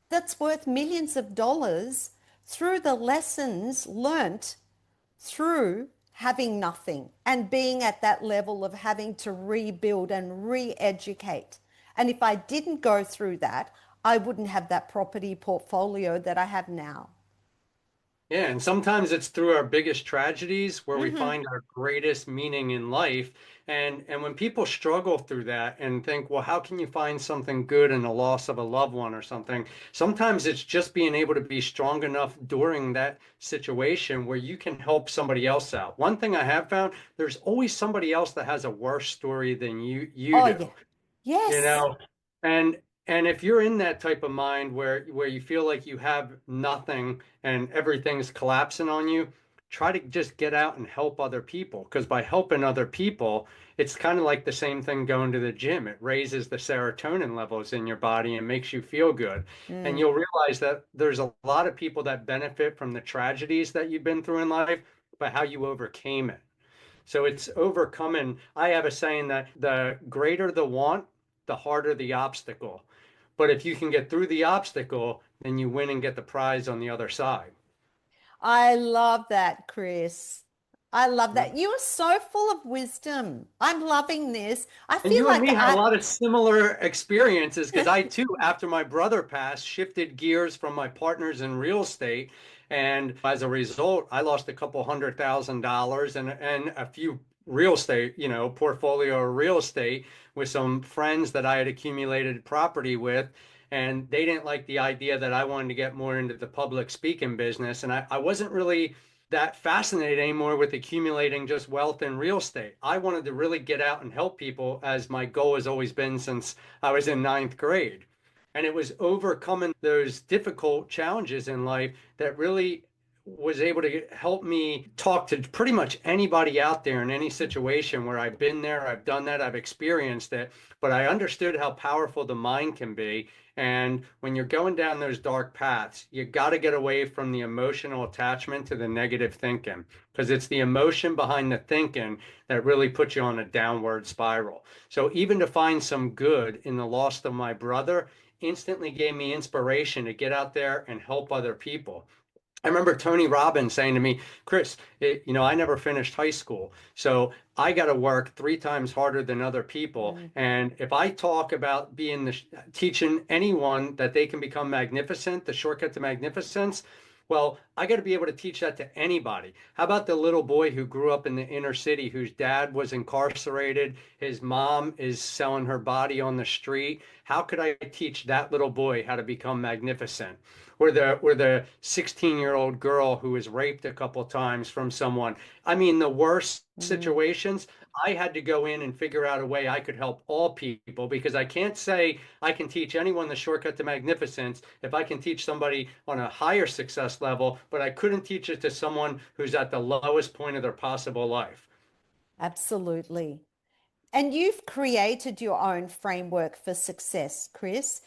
that's worth millions of dollars through the lessons learnt through having nothing and being at that level of having to rebuild and re-educate. And if I didn't go through that, I wouldn't have that property portfolio that I have now. Yeah, and sometimes it's through our biggest tragedies where we Mm-hmm. find our greatest meaning in life. And when people struggle through that and think, well, how can you find something good in the loss of a loved one or something? Sometimes it's just being able to be strong enough during that situation where you can help somebody else out. One thing I have found, there's always somebody else that has a worse story than you Oh, do. yeah. You Yes. know, and if you're in that type of mind where you feel like you have nothing and everything's collapsing on you, try to just get out and help other people. Because by helping other people, it's kind of like the same thing going to the gym. It raises the serotonin levels in your body and makes you feel good. And Mm. you'll realize that there's a lot of people that benefit from the tragedies that you've been through in life, but how you overcame it. So it's overcoming. I have a saying that the greater the want, the harder the obstacle. But if you can get through the obstacle, then you win and get the prize on the other side. I love that, Chris. I love Yeah. that. You are so full of wisdom. I'm loving this. I And feel you and like me had a I, lot of similar experiences because I too, after my brother passed, shifted gears from my partners in real estate. And as a result, I lost a couple $100,000 and a few real estate, portfolio of real estate with some friends that I had accumulated property with. And they didn't like the idea that I wanted to get more into the public speaking business. And I wasn't really that fascinated anymore with accumulating just wealth in real estate. I wanted to really get out and help people, as my goal has always been since I was in ninth grade. And it was overcoming those difficult challenges in life that really was able to help me talk to pretty much anybody out there in any situation where I've been there, I've done that, I've experienced it, but I understood how powerful the mind can be. And when you're going down those dark paths, you got to get away from the emotional attachment to the negative thinking because it's the emotion behind the thinking that really puts you on a downward spiral. So even to find some good in the loss of my brother instantly gave me inspiration to get out there and help other people. I remember Tony Robbins saying to me, Chris, I never finished high school. So I got to work 3 times harder than other people. mm, And if I talk about teaching anyone that they can become magnificent, the shortcut to magnificence, Well, I got to be able to teach that to anybody. How about the little boy who grew up in the inner city, whose dad was incarcerated, his mom is selling her body on the street? How could I teach that little boy how to become magnificent? Or the 16-year-old girl who was raped a couple times from someone. I mean, the worst Mm. situations. I had to go in and figure out a way I could help all people, because I can't say I can teach anyone the shortcut to magnificence if I can teach somebody on a higher success level, but I couldn't teach it to someone who's at the lowest point of their possible life. Absolutely. And you've created your own framework for success, Chris.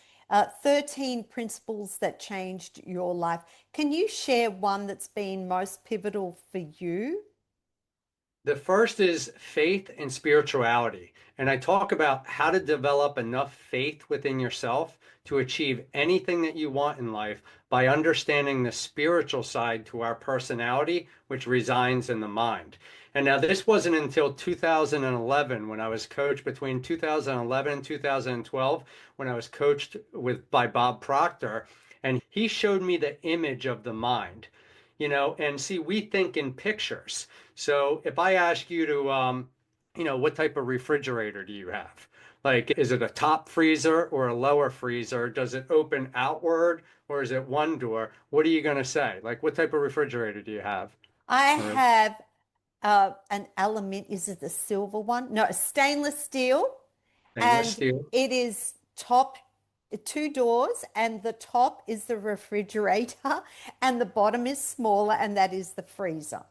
13 principles that changed your life. Can you share one that's been most pivotal for you? The first is faith and spirituality. And I talk about how to develop enough faith within yourself to achieve anything that you want in life by understanding the spiritual side to our personality, which resides in the mind. And now this wasn't until 2011, when I was coached between 2011 and 2012, when I was coached by Bob Proctor, and he showed me the image of the mind. And see, we think in pictures. So if I ask you to, what type of refrigerator do you have? Like, is it a top freezer or a lower freezer? Does it open outward or is it one door? What are you going to say? Like, what type of refrigerator do you have, I Marissa? have an element, is it the silver one? No, stainless steel, Stainless and steel. it is top two doors, and the top is the refrigerator, and the bottom is smaller, and that is the freezer.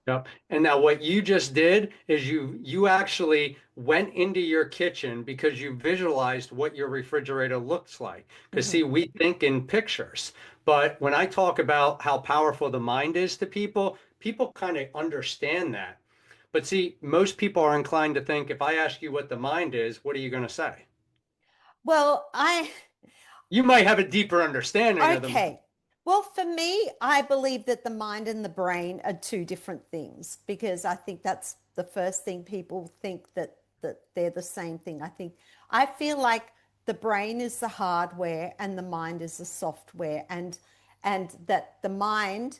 Yep. And now what you just did is you actually went into your kitchen because you visualized what your refrigerator looks like. Because see, Mhm. we think in pictures. But when I talk about how powerful the mind is to people, people kind of understand that. But see, most people are inclined to think if I ask you what the mind is, what are you going to say? Well, I You might have a deeper understanding of the mind. Okay. Well, for me, I believe that the mind and the brain are two different things because I think that's the first thing people think that they're the same thing. I feel like the brain is the hardware and the mind is the software, and that the mind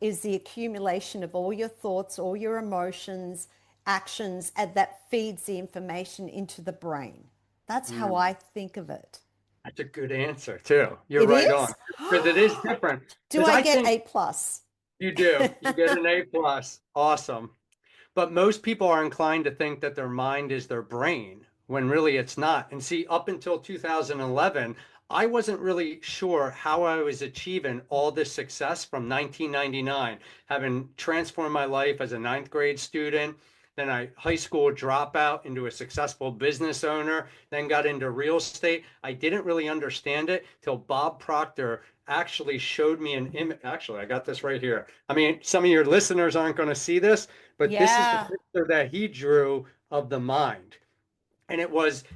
is the accumulation of all your thoughts, all your emotions, actions, and that feeds the information into the brain. That's how Mm. I think of it. That's a good answer too. You're It right on. is? Because it is different. Do Because I I get think A plus? you do. You get an A plus. Awesome. But most people are inclined to think that their mind is their brain when really it's not. And see, up until 2011, I wasn't really sure how I was achieving all this success from 1999, having transformed my life as a ninth grade student, then a high school dropout into a successful business owner, then got into real estate. I didn't really understand it till Bob Proctor actually showed me an image. Actually, I got this right here. I mean, some of your listeners aren't going to see this, but this is the Yeah. picture that he drew of the mind. And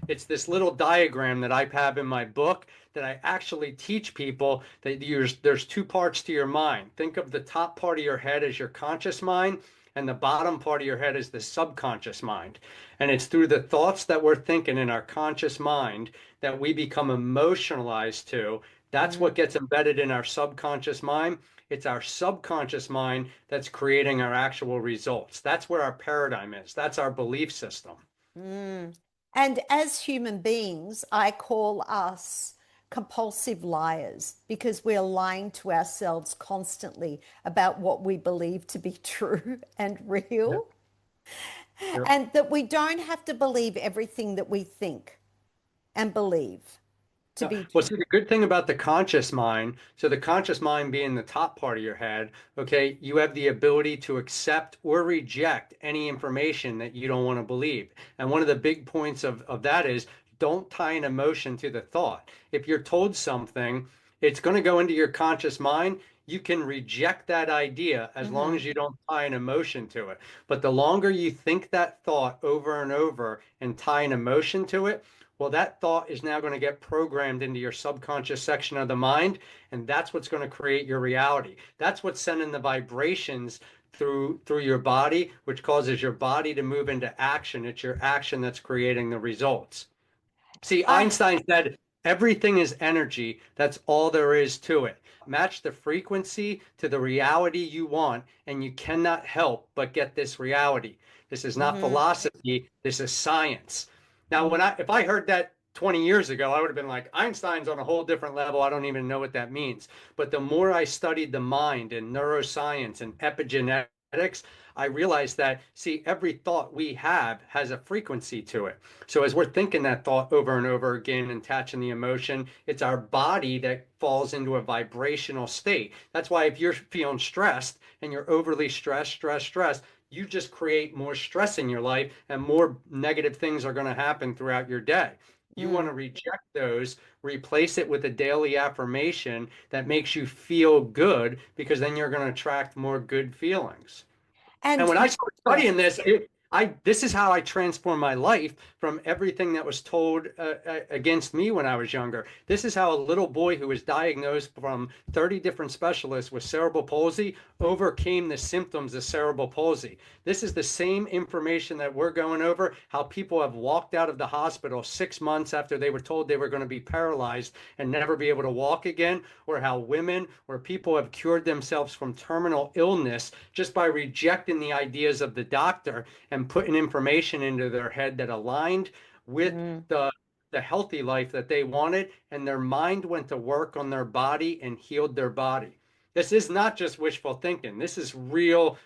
it's this little diagram that I have in my book that I actually teach people that there's two parts to your mind. Think of the top part of your head as your conscious mind, and the bottom part of your head is the subconscious mind. And it's through the thoughts that we're thinking in our conscious mind that we become emotionalized to. That's what Mm, gets embedded in our subconscious mind. It's our subconscious mind that's creating our actual results. That's where our paradigm is. That's our belief system. mm. And as human beings, I call us compulsive liars because we're lying to ourselves constantly about what we believe to be true and Yep. real, Yep. and that we don't have to believe everything that we think and believe to Yeah. be Well, true. see, the good thing about the conscious mind, so the conscious mind being the top part of your head, okay, you have the ability to accept or reject any information that you don't want to believe. And one of the big points of that is don't tie an emotion to the thought. If you're told something, it's going to go into your conscious mind. You can reject that idea as long Hmm. as you don't tie an emotion to it. But the longer you think that thought over and over and tie an emotion to it, well, that thought is now going to get programmed into your subconscious section of the mind, and that's what's going to create your reality. That's what's sending the vibrations through your body, which causes your body to move into action. It's your action that's creating the results. See, I Einstein said Everything is energy. That's all there is to it. Match the frequency to the reality you want, and you cannot help but get this reality. This is not Mm-hmm. philosophy. This is science. Now, Mm-hmm. if I heard that 20 years ago, I would have been like, Einstein's on a whole different level. I don't even know what that means. But the more I studied the mind and neuroscience and epigenetics, I realized that, see, every thought we have has a frequency to it. So as we're thinking that thought over and over again and attaching the emotion, it's our body that falls into a vibrational state. That's why if you're feeling stressed and you're overly stressed, you just create more stress in your life and more negative things are going to happen throughout your day. You want Mm. to reject those, replace it with a daily affirmation that makes you feel good, because then you're going to attract more good feelings. And And when I started yes. studying this, this is how I transformed my life from everything that was told against me when I was younger. This is how a little boy who was diagnosed from 30 different specialists with cerebral palsy overcame the symptoms of cerebral palsy. This is the same information that we're going over, how people have walked out of the hospital 6 months after they were told they were going to be paralyzed and never be able to walk again, or how women or people have cured themselves from terminal illness just by rejecting the ideas of the doctor and putting information into their head that aligned with Mm. the the healthy life that they wanted, and their mind went to work on their body and healed their body. This is not just wishful thinking. This is real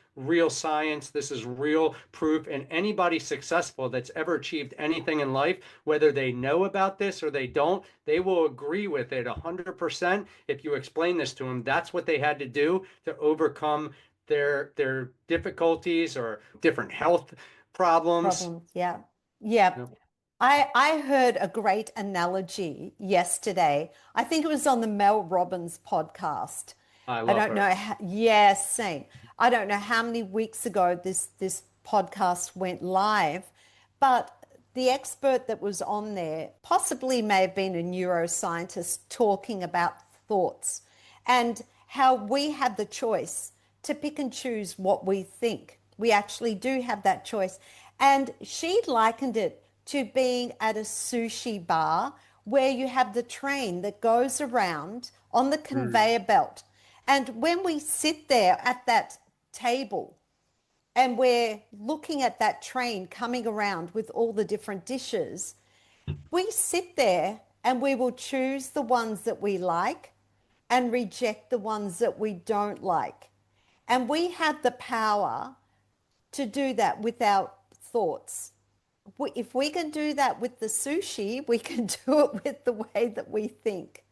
science. This is real proof. And anybody successful that's ever achieved anything in life, whether they know about this or they don't, they will agree with it 100%. If you explain this to them, that's what they had to do to overcome their difficulties or different health problems. Problems. Yeah. Yeah. You know, I heard a great analogy yesterday. I think it was on the Mel Robbins podcast. I I love don't her. know how, yes, same. I don't know how many weeks ago this podcast went live, but the expert that was on there possibly may have been a neuroscientist talking about thoughts and how we have the choice to pick and choose what we think. We actually do have that choice. And she likened it to being at a sushi bar where you have the train that goes around on the Mm. conveyor belt. And when we sit there at that table and we're looking at that train coming around with all the different dishes, we sit there and we will choose the ones that we like and reject the ones that we don't like. And we have the power to do that with our thoughts. If we can do that with the sushi, we can do it with the way that we think.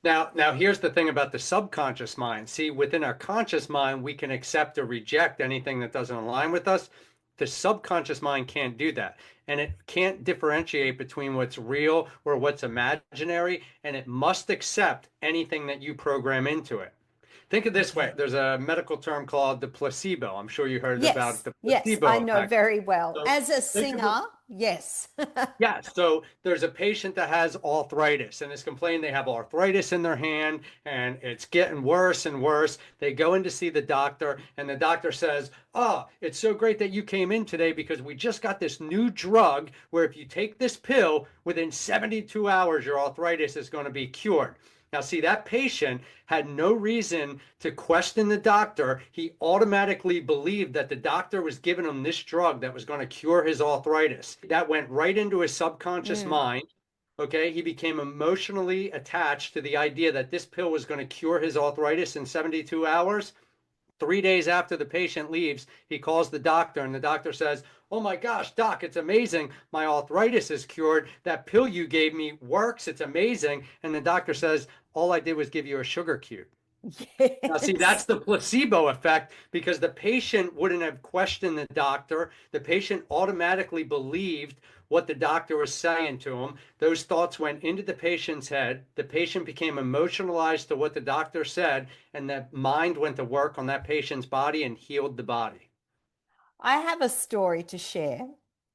Now, here's the thing about the subconscious mind. See, within our conscious mind, we can accept or reject anything that doesn't align with us. The subconscious mind can't do that. And it can't differentiate between what's real or what's imaginary. And it must accept anything that you program into it. Think of this way. Okay. There's a medical term called the placebo. I'm sure you heard about Yes, the yes, I placebo know effect. very well. So As a think of it. singer, yes. Yeah, so there's a patient that has arthritis and is complaining they have arthritis in their hand and it's getting worse and worse. They go in to see the doctor, and the doctor says, "Oh, it's so great that you came in today because we just got this new drug where if you take this pill, within 72 hours, your arthritis is going to be cured." Now, see, that patient had no reason to question the doctor. He automatically believed that the doctor was giving him this drug that was going to cure his arthritis. That went right into his subconscious Mm. mind. Okay, he became emotionally attached to the idea that this pill was going to cure his arthritis in 72 hours. 3 days after the patient leaves, he calls the doctor, and the doctor says, "Oh my gosh, doc, it's amazing. My arthritis is cured. That pill you gave me works. It's amazing." And the doctor says, "All I did was give you a sugar cube." Now, see, that's Yes. the placebo effect, because the patient wouldn't have questioned the doctor. The patient automatically believed what the doctor was saying to him. Those thoughts went into the patient's head. The patient became emotionalized to what the doctor said, and that mind went to work on that patient's body and healed the body. I have a story to share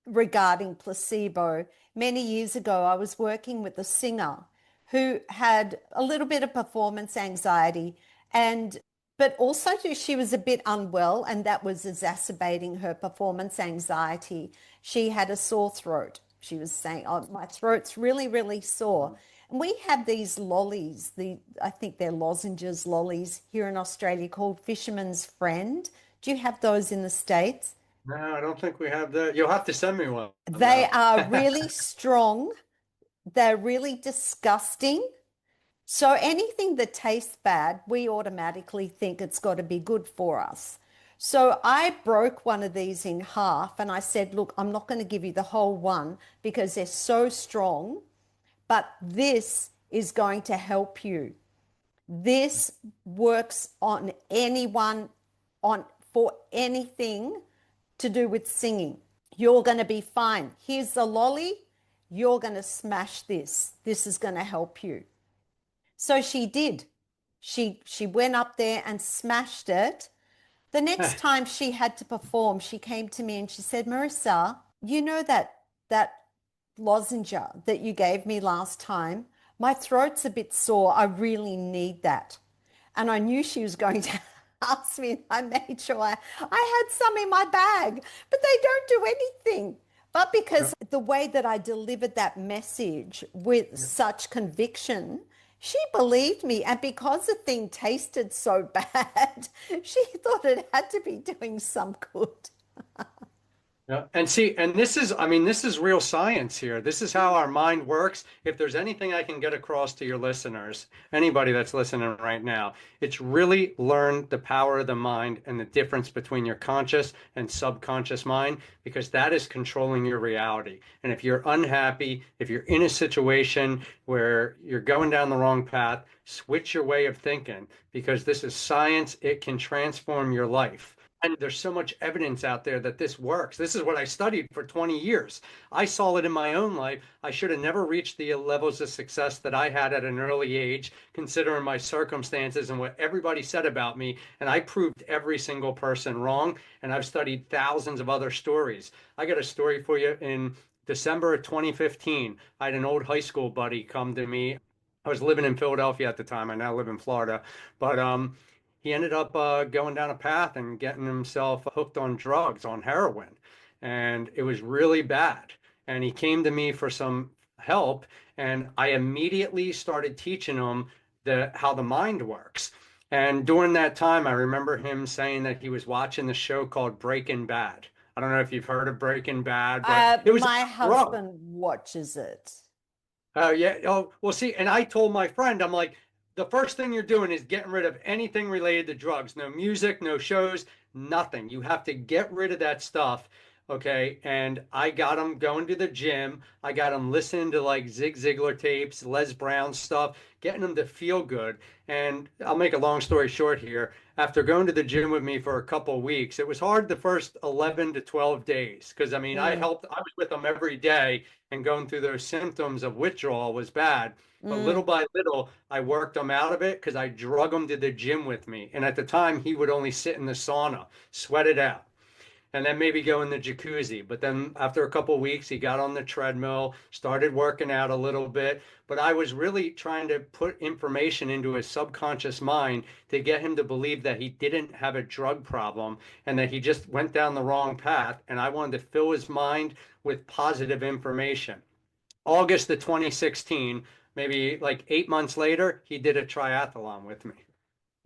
regarding placebo. Many years ago, I was working with a singer who had a little bit of performance anxiety, and but also she was a bit unwell, and that was exacerbating her performance anxiety. She had a sore throat. She was saying, "Oh, my throat's really, really sore." And we have these lollies, I think they're lozenges, lollies here in Australia called Fisherman's Friend. Do you have those in the States? No, I don't think we have that. You'll have to send me one They though. are really strong. They're really disgusting. So anything that tastes bad, we automatically think it's got to be good for us. So I broke one of these in half and I said, look, I'm not going to give you the whole one because they're so strong, but this is going to help you. This works on anyone, on for anything to do with singing. You're going to be fine. Here's the lolly. You're going to smash this. This is going to help you. So she did. She went up there and smashed it. The next time she had to perform, she came to me and she said, Marisa, you know that lozenge that you gave me last time? My throat's a bit sore. I really need that. And I knew she was going to ask me, and I made sure I had some in my bag, but they don't do anything. But because the way that I delivered that message with such conviction, she believed me. And because the thing tasted so bad, she thought it had to be doing some good. Yeah. And see, and this is, I mean, this is real science here. This is how our mind works. If there's anything I can get across to your listeners, anybody that's listening right now, it's really learn the power of the mind and the difference between your conscious and subconscious mind, because that is controlling your reality. And if you're unhappy, if you're in a situation where you're going down the wrong path, switch your way of thinking, because this is science. It can transform your life. And there's so much evidence out there that this works. This is what I studied for 20 years. I saw it in my own life. I should have never reached the levels of success that I had at an early age, considering my circumstances and what everybody said about me. And I proved every single person wrong. And I've studied thousands of other stories. I got a story for you. In December of 2015, I had an old high school buddy come to me. I was living in Philadelphia at the time. I now live in Florida. But he ended up going down a path and getting himself hooked on drugs, on heroin. And it was really bad. And he came to me for some help. And I immediately started teaching him how the mind works. And during that time, I remember him saying that he was watching the show called Breaking Bad. I don't know if you've heard of Breaking Bad, but it was My about drugs. husband watches it. Oh, yeah. Oh, well, see, and I told my friend, I'm like, the first thing you're doing is getting rid of anything related to drugs. No music, no shows, nothing. You have to get rid of that stuff. Okay. And I got him going to the gym. I got him listening to like Ziglar tapes, Les Brown stuff, getting him to feel good. And I'll make a long story short here. After going to the gym with me for a couple of weeks, it was hard the first 11 to 12 days. Because I mean, Mm, I was with him every day, and going through those symptoms of withdrawal was bad. But little mm. by little, I worked him out of it because I drug him to the gym with me. And at the time, he would only sit in the sauna, sweat it out, and then maybe go in the jacuzzi. But then after a couple of weeks, he got on the treadmill, started working out a little bit. But I was really trying to put information into his subconscious mind to get him to believe that he didn't have a drug problem and that he just went down the wrong path. And I wanted to fill his mind with positive information. August of 2016, maybe like 8 months later, he did a triathlon with me.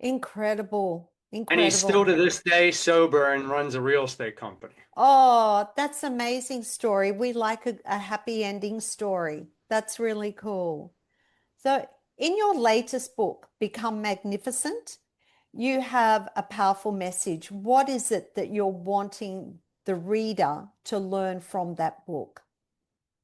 Incredible. And he's still Incredible. to this day sober and runs a real estate company. Oh, that's an amazing story. We like a happy ending story. That's really cool. So, in your latest book, Become Magnificent, you have a powerful message. What is it that you're wanting the reader to learn from that book?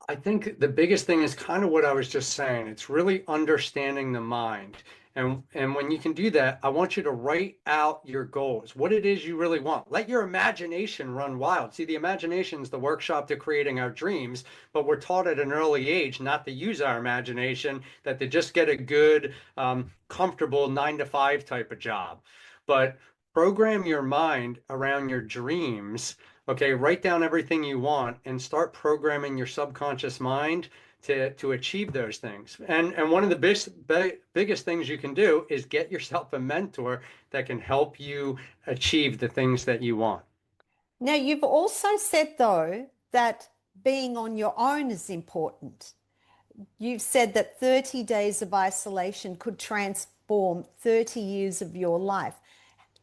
I think the biggest thing is kind of what I was just saying. It's really understanding the mind. And when you can do that, I want you to write out your goals, what it is you really want. Let your imagination run wild. See, the imagination is the workshop to creating our dreams, but we're taught at an early age not to use our imagination, that to just get a good, comfortable 9 to 5 type of job. But program your mind around your dreams. Okay, write down everything you want and start programming your subconscious mind to achieve those things. And one of the biggest things you can do is get yourself a mentor that can help you achieve the things that you want. Now, you've also said, though, that being on your own is important. you've said that 30 days of isolation could transform 30 years of your life.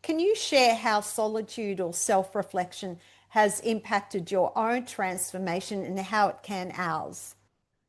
Can you share how solitude or self-reflection has impacted your own transformation and how it can ours?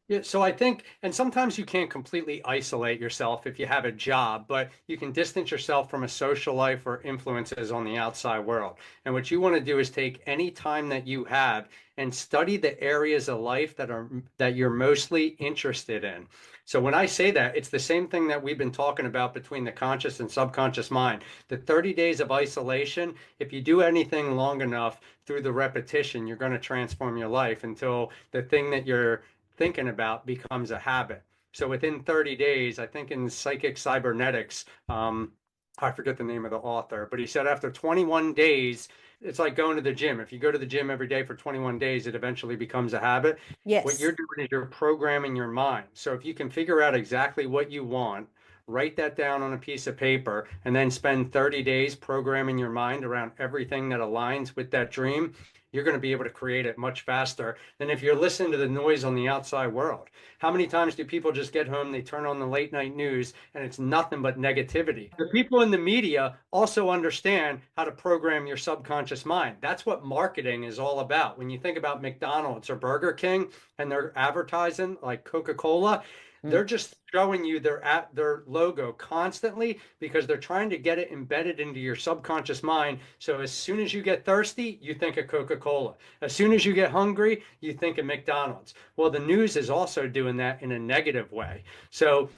Yeah, so I think, and sometimes you can't completely isolate yourself if you have a job, but you can distance yourself from a social life or influences on the outside world. And what you want to do is take any time that you have and study the areas of life that you're mostly interested in. So when I say that, it's the same thing that we've been talking about between the conscious and subconscious mind. The 30 days of isolation, if you do anything long enough through the repetition, you're going to transform your life until the thing that you're thinking about becomes a habit. So within 30 days, I think in Psychic Cybernetics, I forget the name of the author, but he said after 21 days, it's like going to the gym. If you go to the gym every day for 21 days, it eventually becomes a habit. What you're Yes. doing is you're programming your mind. So if you can figure out exactly what you want, write that down on a piece of paper, and then spend 30 days programming your mind around everything that aligns with that dream, you're going to be able to create it much faster than if you're listening to the noise on the outside world. How many times do people just get home, they turn on the late night news, and it's nothing but negativity? The people in the media also understand how to program your subconscious mind. That's what marketing is all about. When you think about McDonald's or Burger King and they're advertising like Coca-Cola, Mm. they're just showing you their logo constantly because they're trying to get it embedded into your subconscious mind. So as soon as you get thirsty, you think of Coca-Cola. As soon as you get hungry, you think of McDonald's. Well, the news is also doing that in a negative way. So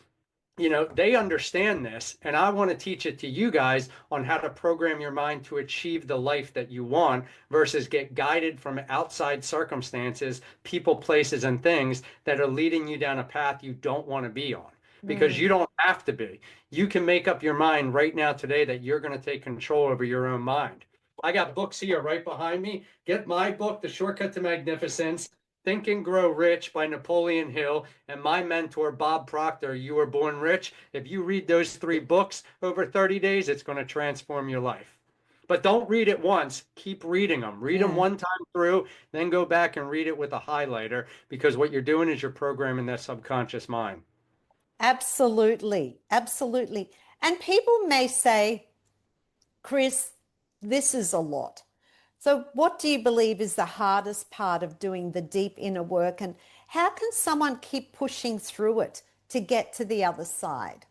they understand this, and I want to teach it to you guys on how to program your mind to achieve the life that you want versus get guided from outside circumstances, people, places, and things that are leading you down a path you don't want to be on. Because Mm. you don't have to be. You can make up your mind right now today that you're going to take control over your own mind. I got books here right behind me. Get my book, The Shortcut to Magnificence. Think and Grow Rich by Napoleon Hill, and my mentor, Bob Proctor, You Were Born Rich. If you read those three books over 30 days, it's going to transform your life. But don't read it once. Keep reading them. Read them Yeah. one time through, then go back and read it with a highlighter because what you're doing is you're programming that subconscious mind. Absolutely. Absolutely. And people may say, Chris, this is a lot. So, what do you believe is the hardest part of doing the deep inner work, and how can someone keep pushing through it to get to the other side?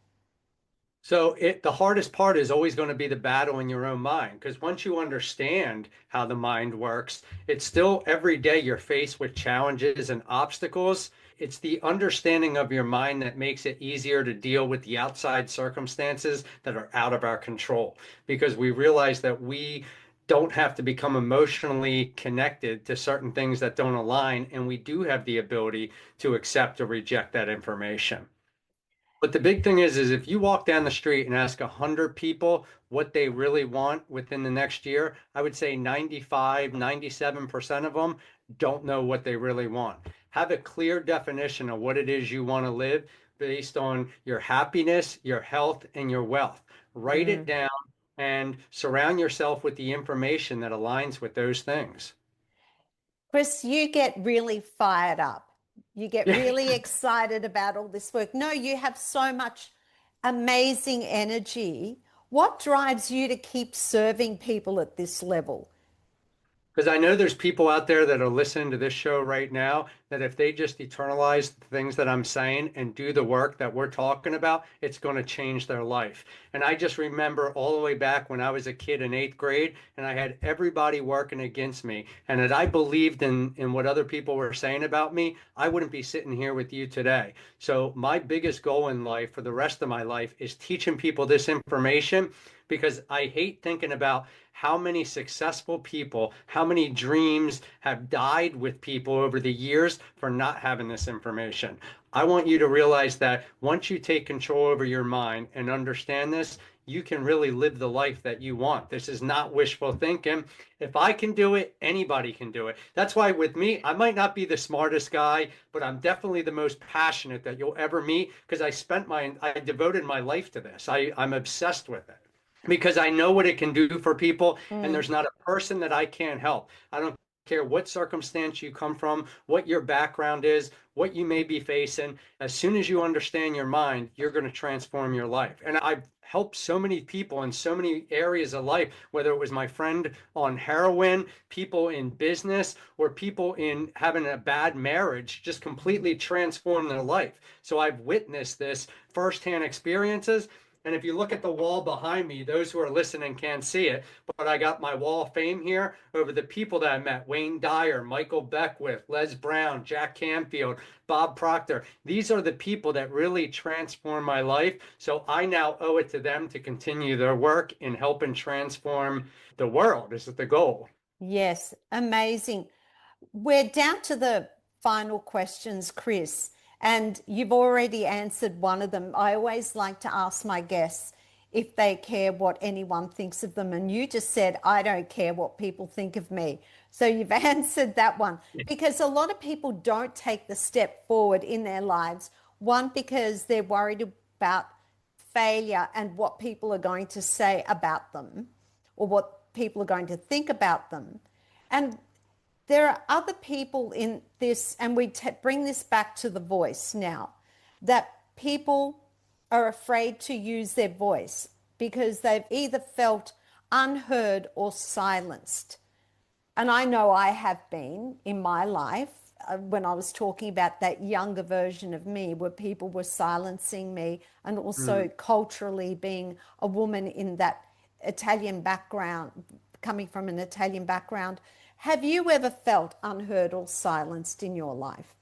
So the hardest part is always going to be the battle in your own mind because once you understand how the mind works, it's still every day you're faced with challenges and obstacles. It's the understanding of your mind that makes it easier to deal with the outside circumstances that are out of our control because we realize that we don't have to become emotionally connected to certain things that don't align, and we do have the ability to accept or reject that information. But the big thing is if you walk down the street and ask 100 people what they really want within the next year, I would say 95, 97% of them don't know what they really want. Have a clear definition of what it is you want to live based on your happiness, your health, and your wealth. Write it Mm. down and surround yourself with the information that aligns with those things. Chris, you get really fired up. You get Yeah. really excited about all this work. No, you have so much amazing energy. What drives you to keep serving people at this level? Because I know there's people out there that are listening to this show right now that if they just eternalize the things that I'm saying and do the work that we're talking about, it's going to change their life. And I just remember all the way back when I was a kid in eighth grade and I had everybody working against me. And that I believed in what other people were saying about me, I wouldn't be sitting here with you today. So my biggest goal in life for the rest of my life is teaching people this information because I hate thinking about how many successful people, how many dreams have died with people over the years for not having this information. I want you to realize that once you take control over your mind and understand this, you can really live the life that you want. This is not wishful thinking. If I can do it, anybody can do it. That's why with me, I might not be the smartest guy, but I'm definitely the most passionate that you'll ever meet because I devoted my life to this. I'm obsessed with it because I know what it can do for people, and Mm. there's not a person that I can't help. I don't care what circumstance you come from, what your background is, what you may be facing. As soon as you understand your mind, you're going to transform your life. And I've helped so many people in so many areas of life, whether it was my friend on heroin, people in business, or people in having a bad marriage, just completely transform their life. So I've witnessed this firsthand experiences. And if you look at the wall behind me, those who are listening can't see it, but I got my wall of fame here over the people that I met: Wayne Dyer, Michael Beckwith, Les Brown, Jack Canfield, Bob Proctor. These are the people that really transform my life. So I now owe it to them to continue their work in helping transform the world. Is the goal. Yes, amazing. We're down to the final questions, Chris, and you've already answered one of them. I always like to ask my guests if they care what anyone thinks of them. And you just said, I don't care what people think of me. So you've answered that one, because a lot of people don't take the step forward in their lives. One, because they're worried about failure and what people are going to say about them, or what people are going to think about them. And there are other people in this, and we bring this back to the voice now, that people are afraid to use their voice because they've either felt unheard or silenced. And I know I have been in my life, when I was talking about that younger version of me, where people were silencing me, and also culturally being a woman in that Italian background, coming from an Italian background. Have you ever felt unheard or silenced in your life?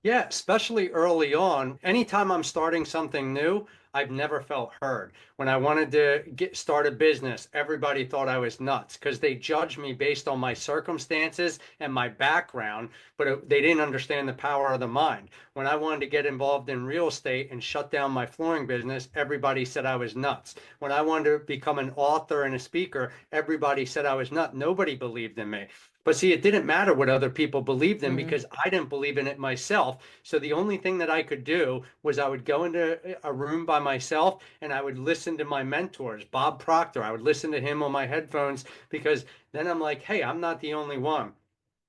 Yeah, especially early on. Anytime I'm starting something new, I've never felt heard. When I wanted to start a business, everybody thought I was nuts because they judged me based on my circumstances and my background, but they didn't understand the power of the mind. When I wanted to get involved in real estate and shut down my flooring business, everybody said I was nuts. When I wanted to become an author and a speaker, everybody said I was nuts. Nobody believed in me. But see, it didn't matter what other people believed in because I didn't believe in it myself. So the only thing that I could do was I would go into a room by myself and I would listen to my mentors, Bob Proctor. I would listen to him on my headphones, because then I'm like, hey, I'm not the only one.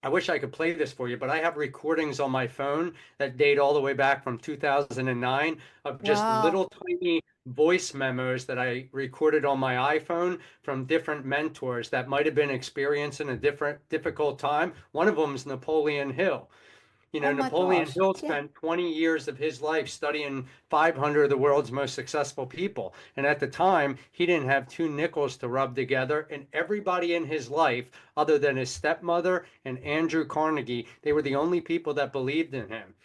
I wish I could play this for you, but I have recordings on my phone that date all the way back from 2009 of just Wow. little tiny voice memos that I recorded on my iPhone from different mentors that might have been experiencing a difficult time. One of them is Napoleon Hill. You know, Oh my Napoleon gosh. Hill Yeah. spent 20 years of his life studying 500 of the world's most successful people. And at the time, he didn't have two nickels to rub together. And everybody in his life, other than his stepmother and Andrew Carnegie, they were the only people that believed in him.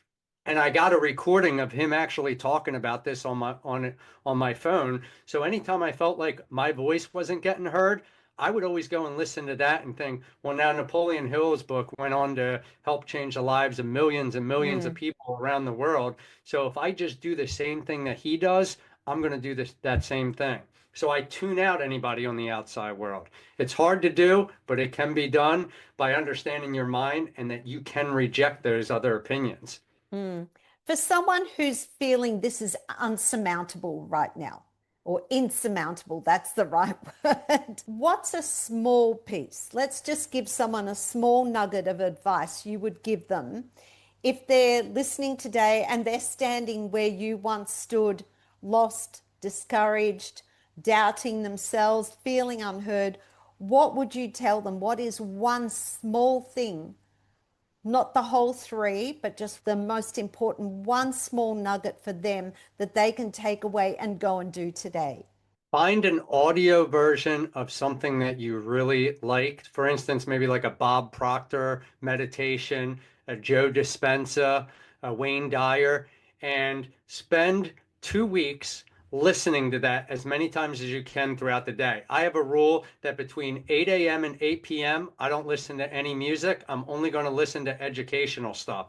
And I got a recording of him actually talking about this on my phone. So anytime I felt like my voice wasn't getting heard, I would always go and listen to that and think, well, now Napoleon Hill's book went on to help change the lives of millions and millions of Mm. people around the world. So if I just do the same thing that he does, I'm going to do that same thing. So I tune out anybody on the outside world. It's hard to do, but it can be done by understanding your mind and that you can reject those other opinions. Mm. For someone who's feeling this is unsurmountable right now, or insurmountable, that's the right word. What's a small piece? Let's just give someone a small nugget of advice you would give them if they're listening today and they're standing where you once stood, lost, discouraged, doubting themselves, feeling unheard. What would you tell them? What is one small thing, not the whole three, but just the most important one small nugget for them that they can take away and go and do today? Find an audio version of something that you really liked. For instance, maybe like a Bob Proctor meditation, a Joe Dispenza, a Wayne Dyer, and spend 2 weeks listening to that as many times as you can throughout the day. I have a rule that between 8 a.m. and 8 p.m., I don't listen to any music. I'm only going to listen to educational stuff.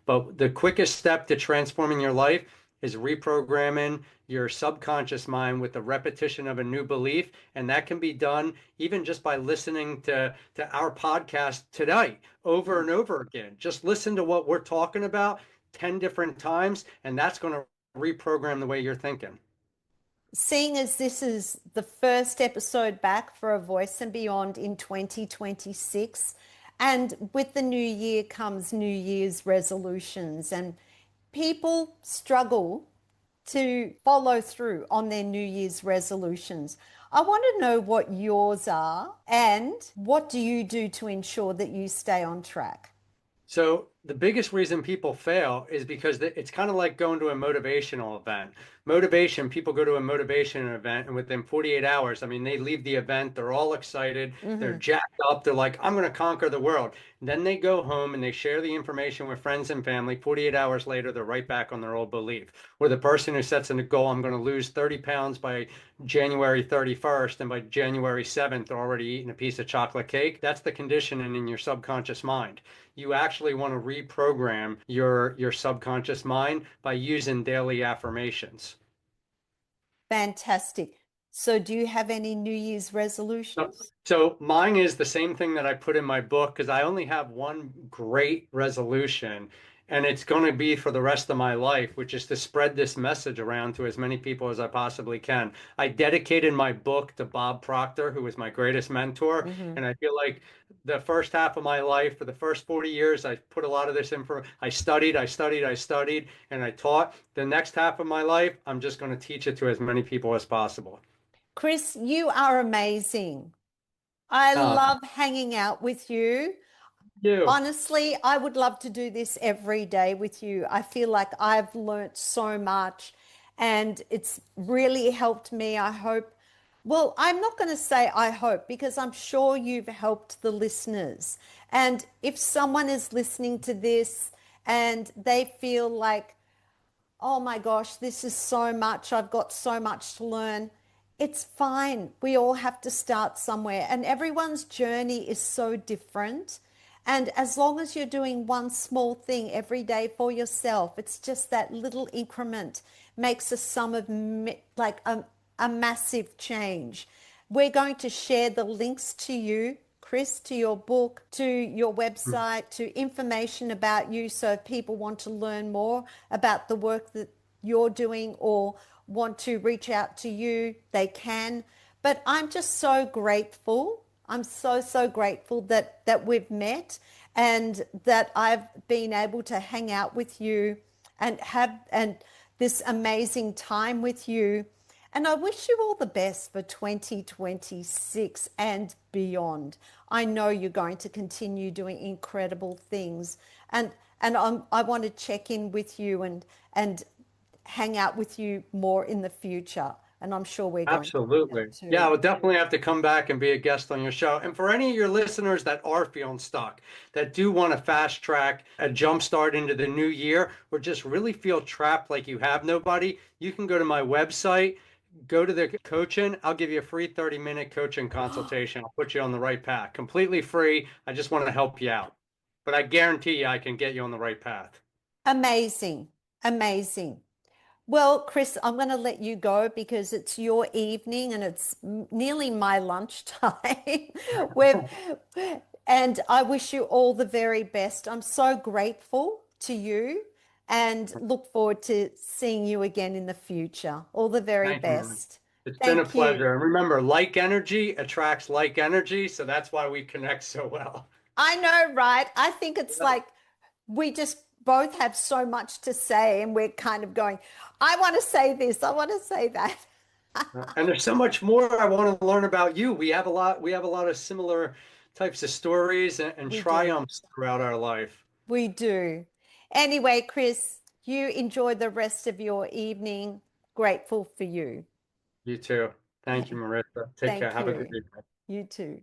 But the quickest step to transforming your life is reprogramming your subconscious mind with the repetition of a new belief. And that can be done even just by listening to our podcast today over and over again. Just listen to what we're talking about 10 different times, and that's going to reprogram the way you're thinking. Seeing as this is the first episode back for A Voice and Beyond in 2026, And with the new year comes New Year's resolutions, and people struggle to follow through on their New Year's resolutions. I want to know what yours are and what do you do to ensure that you stay on track? So the biggest reason people fail is because it's kind of like going to a motivational event. Motivation, people go to a motivation event and within 48 hours, I mean, they leave the event, they're all excited, they're Hmm. jacked up, they're like, I'm going to conquer the world. And then they go home and they share the information with friends and family. 48 hours later, they're right back on their old belief. Or the person who sets a goal, I'm going to lose 30 pounds by January 31st, and by January 7th, they're already eating a piece of chocolate cake. That's the conditioning in your subconscious mind. You actually want to reprogram your subconscious mind by using daily affirmations. Fantastic. So, do you have any New Year's So, resolutions? so mine is the same thing that I put in my book because I only have one great resolution, and it's going to be for the rest of my life, which is to spread this message around to as many people as I possibly can. I dedicated my book to Bob Proctor, who was my greatest mentor, Hmm. and I feel like the first half of my life, for the first 40 years, I put a lot of this info. I studied, and I taught. The next half of my life, I'm just going to teach it to as many people as possible. Chris, you are amazing. I Uh, love hanging out with you. you. Honestly, I would love to do this every day with you. I feel like I've learnt so much and it's really helped me. I hope, well, I'm not going to say I hope because I'm sure you've helped the listeners. And if someone is listening to this and they feel like, oh my gosh, this is so much. I've got so much to learn. It's fine. We all have to start somewhere, and everyone's journey is so different. And as long as you're doing one small thing every day for yourself, it's just that little increment makes a sum of like a massive change. We're going to share the links to you, Chris, to your book, to your website, to information about you. So if people want to learn more about the work that you're doing or want to reach out to you, they can. But I'm just so grateful. I'm so, so grateful that we've met and that I've been able to hang out with you and have this amazing time with you. And I wish you all the best for 2026 and beyond. I know you're going to continue doing incredible things. I want to check in with you and hang out with you more in the future. And I'm sure we're going to do Absolutely. that Yeah, I too. would definitely have to come back and be a guest on your show. And for any of your listeners that are feeling stuck, that do want to fast track a jump start into the new year, or just really feel trapped like you have nobody, you can go to my website, go to the coaching. I'll give you a free 30-minute coaching consultation. I'll put you on the right path. Completely free. I just want to help you out. But I guarantee you I can get you on the right path. Amazing. Amazing. Well, Chris, I'm going to let you go because it's your evening and it's nearly my lunchtime. We've, and I wish you all the very best. I'm so grateful to you and look forward to seeing you again in the future. All the very Thank you, Marie. best. It's been a Thank you. pleasure. And remember, like energy attracts like energy, so that's why we connect so well. I know, right? I think it's Yeah. like we just both have so much to say and we're kind of going, I want to say this, I want to say that. And there's so much more I want to learn about you. We have a lot of similar types of stories and We do. triumphs throughout our life. We do. Anyway, Chris, you enjoy the rest of your evening. Grateful for you. You too. Thank you, Marissa. Take care. Thank Have a good you. evening. You too.